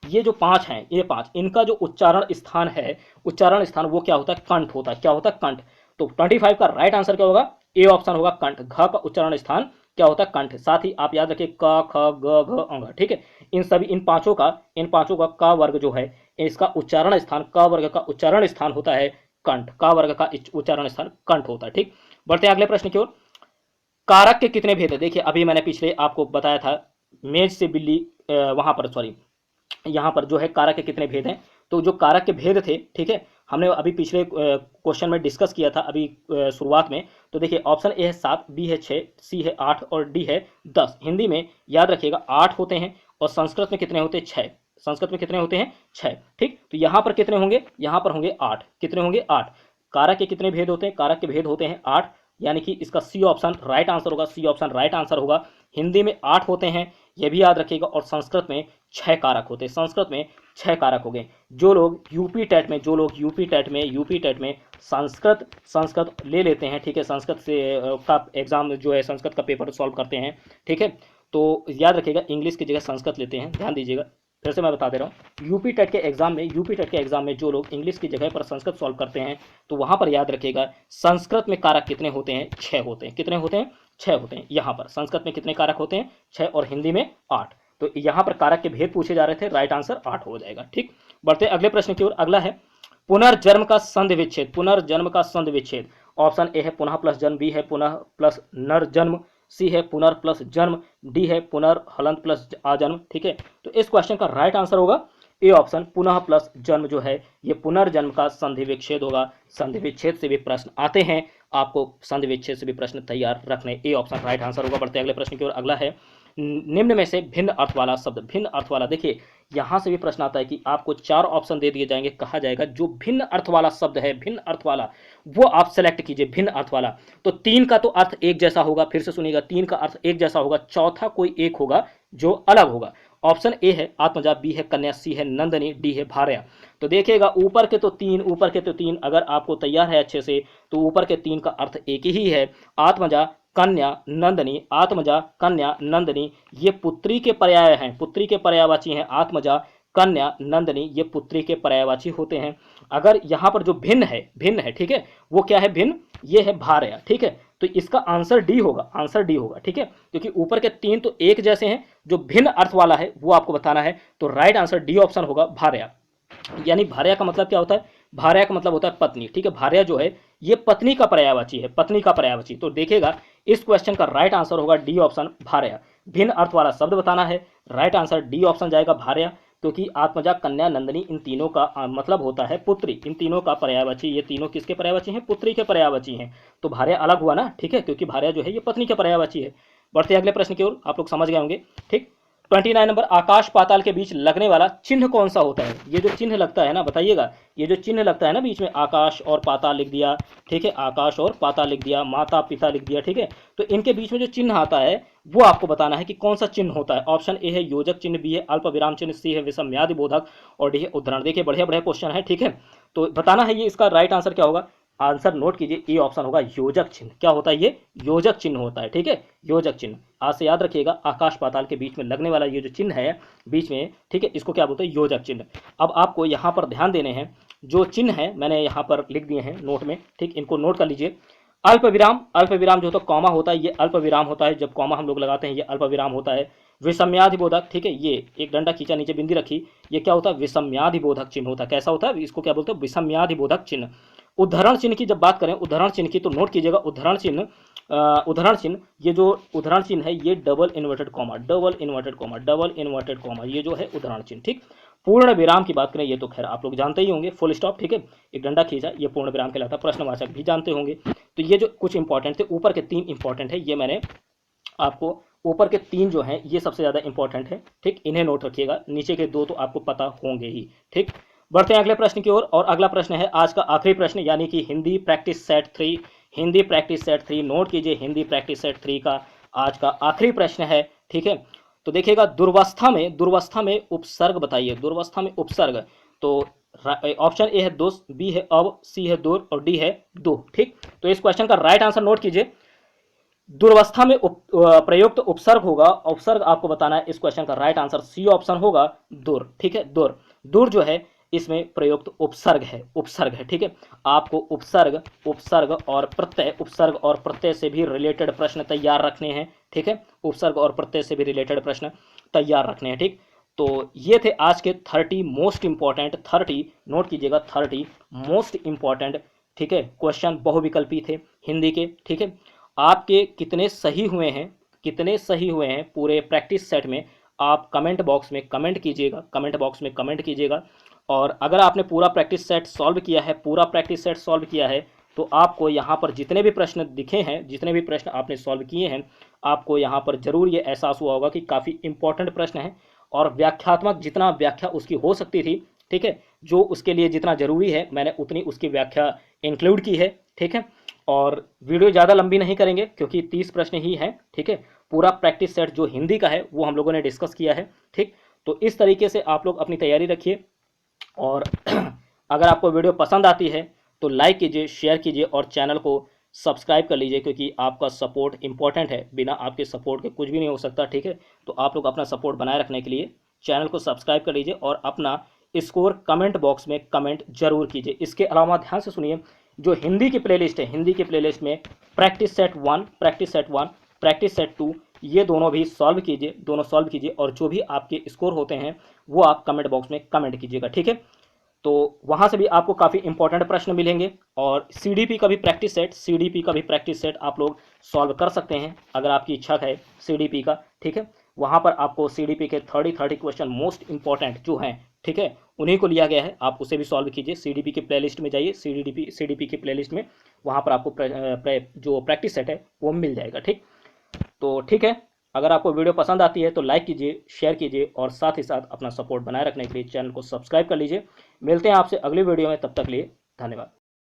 ये जो 5 हैं, ये 5, इनका जो उच्चारण स्थान है, उच्चारण स्थान वो क्या होता है? कंठ होता है। क्या होता है? कंठ। तो 25 का राइट आंसर क्या होगा? ए ऑप्शन होगा, कंठ। घ का उच्चारण स्थान क्या होता है? कंठ। साथ ही आप याद रखिए क, ख, ग, घ, अंग। ठीक है, इन पांचों का क वर्ग जो है, इसका उच्चारण स्थान, क वर्ग का उच्चारण स्थान होता है कंठ। क वर्ग का उच्चारण स्थान कंठ होता है। ठीक, बढ़ते हैं अगले प्रश्न की ओर। कारक के कितने भेद है? देखिए अभी मैंने पिछले आपको बताया था, मेज से बिल्ली, वहां पर सॉरी, यहाँ पर जो है कारक के कितने भेद हैं। तो जो कारक के भेद थे, ठीक है, हमने अभी पिछले क्वेश्चन में डिस्कस किया था अभी शुरुआत में। तो देखिए ऑप्शन ए है 7, बी है 6, सी है 8 और डी है 10। हिंदी में याद रखिएगा 8 होते हैं और संस्कृत में कितने होते हैं? 6। संस्कृत में कितने होते हैं? 6। ठीक, तो यहाँ पर कितने होंगे? यहाँ पर होंगे 8। कितने होंगे? 8। कारक के कितने भेद होते हैं? कारक के भेद होते हैं 8, यानी कि इसका सी ऑप्शन राइट आंसर होगा। सी ऑप्शन राइट आंसर होगा। हिंदी में 8 होते हैं, ये भी याद रखिएगा। और संस्कृत में 6 कारक होते हैं, संस्कृत में 6 कारक हो गए। जो लोग यूपी टेट में संस्कृत संस्कृत ले लेते हैं, ठीक है, संस्कृत से का एग्जाम जो है, संस्कृत का पेपर सॉल्व करते हैं, ठीक है, तो याद रखिएगा इंग्लिश की जगह संस्कृत लेते हैं, ध्यान दीजिएगा। फिर से मैं बता दे रहा हूँ, यूपी टेट के एग्जाम में जो लोग इंग्लिश की जगह पर संस्कृत सॉल्व करते हैं, तो वहां पर याद रखिएगा संस्कृत में कारक कितने होते हैं, 6 होते हैं। कितने होते हैं, 6 होते हैं। यहाँ पर संस्कृत में कितने कारक होते हैं, 6, और हिंदी में 8। तो यहाँ पर कारक के भेद पूछे जा रहे थे, राइट आंसर 8 हो जाएगा। ठीक, बढ़ते अगले प्रश्न की ओर। अगला है पुनर्जन्म का संधि विच्छेद। पुनर्जन्म का संधि विच्छेद, ऑप्शन ए है पुनः प्लस जन्म, बी है पुनः प्लस नरजन्म, सी है पुनर् प्लस जन्म, डी है पुनर्हलंत प्लस आजन्म। ठीक है, तो इस क्वेश्चन का राइट आंसर होगा ए ऑप्शन, पुनः प्लस जन्म जो है ये पुनर्जन्म का संधि विच्छेद होगा। संधि विच्छेद से भी प्रश्न आते हैं, आपको संधि विच्छेद से भी प्रश्न तैयार रखने, ए ऑप्शन राइट आंसर होगा। बढ़ते अगले प्रश्न की ओर। अगला है निम्न में से भिन्न अर्थ वाला शब्द। भिन्न अर्थ वाला, देखिए यहां से भी प्रश्न आता है कि आपको 4 ऑप्शन दे दिए जाएंगे, कहा जाएगा जो भिन्न अर्थ वाला शब्द है, भिन्न अर्थ वाला, वो आप सेलेक्ट कीजिए। भिन्न अर्थ वाला, तो 3 का तो अर्थ एक जैसा होगा, फिर से सुनिएगा, 3 का अर्थ एक जैसा होगा, चौथा कोई एक होगा जो अलग होगा। ऑप्शन ए है आत्मजा, बी है कन्या, सी है नंदनी, डी है भार्या। तो देखिएगा ऊपर के तो 3, अगर आपको तैयार है अच्छे से, तो ऊपर के 3 का अर्थ एक ही है, आत्मजा कन्या नंदनी। आत्मजा कन्या नंदनी ये पुत्री के पर्याय हैं, पुत्री के पर्यायवाची हैं। आत्मजा कन्या नंदनी ये पुत्री के पर्यायवाची होते हैं। अगर यहाँ पर जो भिन्न है, ठीक है, वो क्या है, भिन्न, ये है भार्या। ठीक है, तो इसका आंसर डी होगा, आंसर डी होगा। ठीक है, क्योंकि ऊपर के 3 तो एक जैसे हैं, जो भिन्न अर्थ वाला है वो आपको बताना है, तो राइट आंसर डी ऑप्शन होगा, भार्या। यानी भार्या का मतलब क्या होता है, भार्या का मतलब होता है पत्नी। ठीक है, भार्या जो है ये पत्नी का पर्यायवाची है, पत्नी का पर्यायवाची। तो देखिएगा इस क्वेश्चन का राइट आंसर होगा डी ऑप्शन, भार्या। भिन्न अर्थ वाला शब्द बताना है, राइट आंसर डी ऑप्शन जाएगा, भार्या। क्योंकि आत्मजा कन्या नंदनी इन तीनों का मतलब होता है पुत्री, इन तीनों का पर्यायवाची, ये तीनों किसके पर्यायवाची हैं, पुत्री के पर्यायवाची हैं। तो भार्या अलग हुआ ना, ठीक है, क्योंकि भार्या जो है ये पत्नी के पर्यायवाची है। बढ़ते अगले प्रश्न की ओर, आप लोग समझ गए होंगे। ठीक, 29 नंबर, आकाश पाताल के बीच लगने वाला चिन्ह कौन सा होता है। ये जो चिन्ह लगता है ना, बताइएगा, ये जो चिन्ह लगता है ना बीच में, आकाश और पाताल लिख दिया, ठीक है, आकाश और पाताल लिख दिया, माता पिता लिख दिया, ठीक है, तो इनके बीच में जो चिन्ह आता है वो आपको बताना है कि कौन सा चिन्ह होता है। ऑप्शन ए है योजक चिन्ह, बी है अल्प विराम चिन्ह, सी है विषमयादि बोधक, और डी है उद्धरण। देखिए बढ़िया बढ़िया क्वेश्चन है, ठीक है, तो बताना है ये इसका राइट आंसर क्या होगा। आंसर नोट कीजिए, ए ऑप्शन होगा योजक चिन्ह। क्या होता है ये, योजक चिन्ह होता है। ठीक है, योजक चिन्ह आज से याद रखिएगा, आकाश पाताल के बीच में लगने वाला ये जो चिन्ह है बीच में, ठीक है, इसको क्या बोलते हैं, योजक चिन्ह। अब आपको यहाँ पर ध्यान देने हैं, जो चिन्ह है मैंने यहाँ पर लिख दिए हैं नोट में, ठीक, इनको नोट कर लीजिए। अल्प विराम, अल्प विराम जो होता है कॉमा होता है, ये अल्प विराम होता है, जब कॉमा हम लोग लगाते हैं ये अल्प विराम होता है। विषम्याधिबोधक, ठीक है, ये एक डंडा खींचा, नीचे बिंदी रखी, ये क्या होता है, विषम्याधिबोधक चिन्ह होता है। कैसा होता है, इसको क्या बोलते हैं, विषम्याधिबोधक चिन्ह। उद्धरण चिन्ह की जब बात करें, उद्धरण चिन्ह की, तो नोट कीजिएगा उद्धरण चिन्ह, उद्धरण चिन्ह, ये जो उद्धरण चिन्ह है ये double inverted comma, double inverted comma, double inverted comma, ये जो है उद्धरण चिन्ह। ठीक, पूर्ण विराम की बात करें, ये तो खैर आप लोग जानते ही होंगे, फुल स्टॉप, ठीक है, एक डंडा खींचा, ये पूर्ण विराम कहलाता है। प्रश्नवाचक भी जानते होंगे। तो ये जो कुछ इंपॉर्टेंट थे, ऊपर के 3 इंपॉर्टेंट है, ये मैंने आपको, ऊपर के 3 जो हैं ये सबसे ज्यादा इंपॉर्टेंट है, ठीक, इन्हें नोट रखिएगा, नीचे के 2 तो आपको पता होंगे ही। ठीक, बढ़ते हैं अगले प्रश्न की ओर, और अगला प्रश्न है आज का आखिरी प्रश्न, यानी कि Hindi practice set 3। Hindi practice set 3 note कीजिए, हिंदी प्रैक्टिस सेट 3 का आज का आखिरी प्रश्न है। ठीक है, तो देखिएगा दुर्वस्था में उपसर्ग बताइए, दुर्वस्था में उपसर्ग। तो ऑप्शन ए है दोष, बी है अब, सी है दूर, और डी है दो। ठीक, तो इस क्वेश्चन का राइट आंसर नोट कीजिए, दुर्वस्था में प्रयुक्त उपसर्ग होगा, उपसर्ग आपको बताना है। इस क्वेश्चन का राइट आंसर सी ऑप्शन होगा, दूर। ठीक है, दूर, दूर जो है इसमें प्रयुक्त उपसर्ग है, उपसर्ग है। ठीक है, आपको उपसर्ग और प्रत्यय, उपसर्ग और प्रत्यय से भी रिलेटेड प्रश्न तैयार रखने हैं। ठीक है, उपसर्ग और प्रत्यय से भी रिलेटेड प्रश्न तैयार रखने हैं। ठीक, तो ये थे आज के 30 मोस्ट इंपॉर्टेंट, 30 नोट कीजिएगा, 30 मोस्ट इंपॉर्टेंट, ठीक है, क्वेश्चन बहुविकल्पी थे हिंदी के। ठीक है, आपके कितने सही हुए हैं, कितने सही हुए हैं पूरे प्रैक्टिस सेट में, आप कमेंट बॉक्स में कमेंट कीजिएगा, कमेंट बॉक्स में कमेंट कीजिएगा। और अगर आपने पूरा प्रैक्टिस सेट सॉल्व किया है, पूरा प्रैक्टिस सेट सॉल्व किया है, तो आपको यहाँ पर जितने भी प्रश्न दिखे हैं, जितने भी प्रश्न आपने सॉल्व किए हैं, आपको यहाँ पर जरूर ये एहसास हुआ होगा कि काफ़ी इंपॉर्टेंट प्रश्न है, और व्याख्यात्मक जितना व्याख्या उसकी हो सकती थी, ठीक है, जो उसके लिए जितना जरूरी है मैंने उतनी उसकी व्याख्या इंक्लूड की है। ठीक है, और वीडियो ज़्यादा लंबी नहीं करेंगे क्योंकि 30 प्रश्न ही हैं, ठीक है। पूरा प्रैक्टिस सेट जो हिंदी का है वो हम लोगों ने डिस्कस किया है, ठीक। तो इस तरीके से आप लोग अपनी तैयारी रखिए, और अगर आपको वीडियो पसंद आती है तो लाइक कीजिए, शेयर कीजिए और चैनल को सब्सक्राइब कर लीजिए, क्योंकि आपका सपोर्ट इंपॉर्टेंट है, बिना आपके सपोर्ट के कुछ भी नहीं हो सकता, ठीक है। तो आप लोग अपना सपोर्ट बनाए रखने के लिए चैनल को सब्सक्राइब कर लीजिए और अपना स्कोर कमेंट बॉक्स में कमेंट जरूर कीजिए। इसके अलावा ध्यान से सुनिए, जो हिंदी की प्लेलिस्ट है, हिंदी की प्लेलिस्ट में practice set 1, practice set 1, practice set 2, ये दोनों भी सॉल्व कीजिए, दोनों सॉल्व कीजिए, और जो भी आपके स्कोर होते हैं वो आप कमेंट बॉक्स में कमेंट कीजिएगा, ठीक है। तो वहाँ से भी आपको काफ़ी इंपॉर्टेंट प्रश्न मिलेंगे, और सीडीपी का भी प्रैक्टिस सेट, सीडीपी का भी प्रैक्टिस सेट आप लोग सॉल्व कर सकते हैं अगर आपकी इच्छा है सीडीपी का, ठीक है। वहाँ पर आपको सीडीपी के 30 क्वेश्चन मोस्ट इंपॉर्टेंट जो हैं, ठीक है, उन्हीं को लिया गया है, आप उसे भी सॉल्व कीजिए। सीडीपी की प्लेलिस्ट में जाइए, सीडीपी की प्लेलिस्ट में, वहाँ पर आपको जो प्रैक्टिस सेट है वो मिल जाएगा, ठीक। तो ठीक है, अगर आपको वीडियो पसंद आती है तो लाइक कीजिए, शेयर कीजिए, और साथ ही साथ अपना सपोर्ट बनाए रखने के लिए चैनल को सब्सक्राइब कर लीजिए। मिलते हैं आपसे अगली वीडियो में, तब तक लिए धन्यवाद।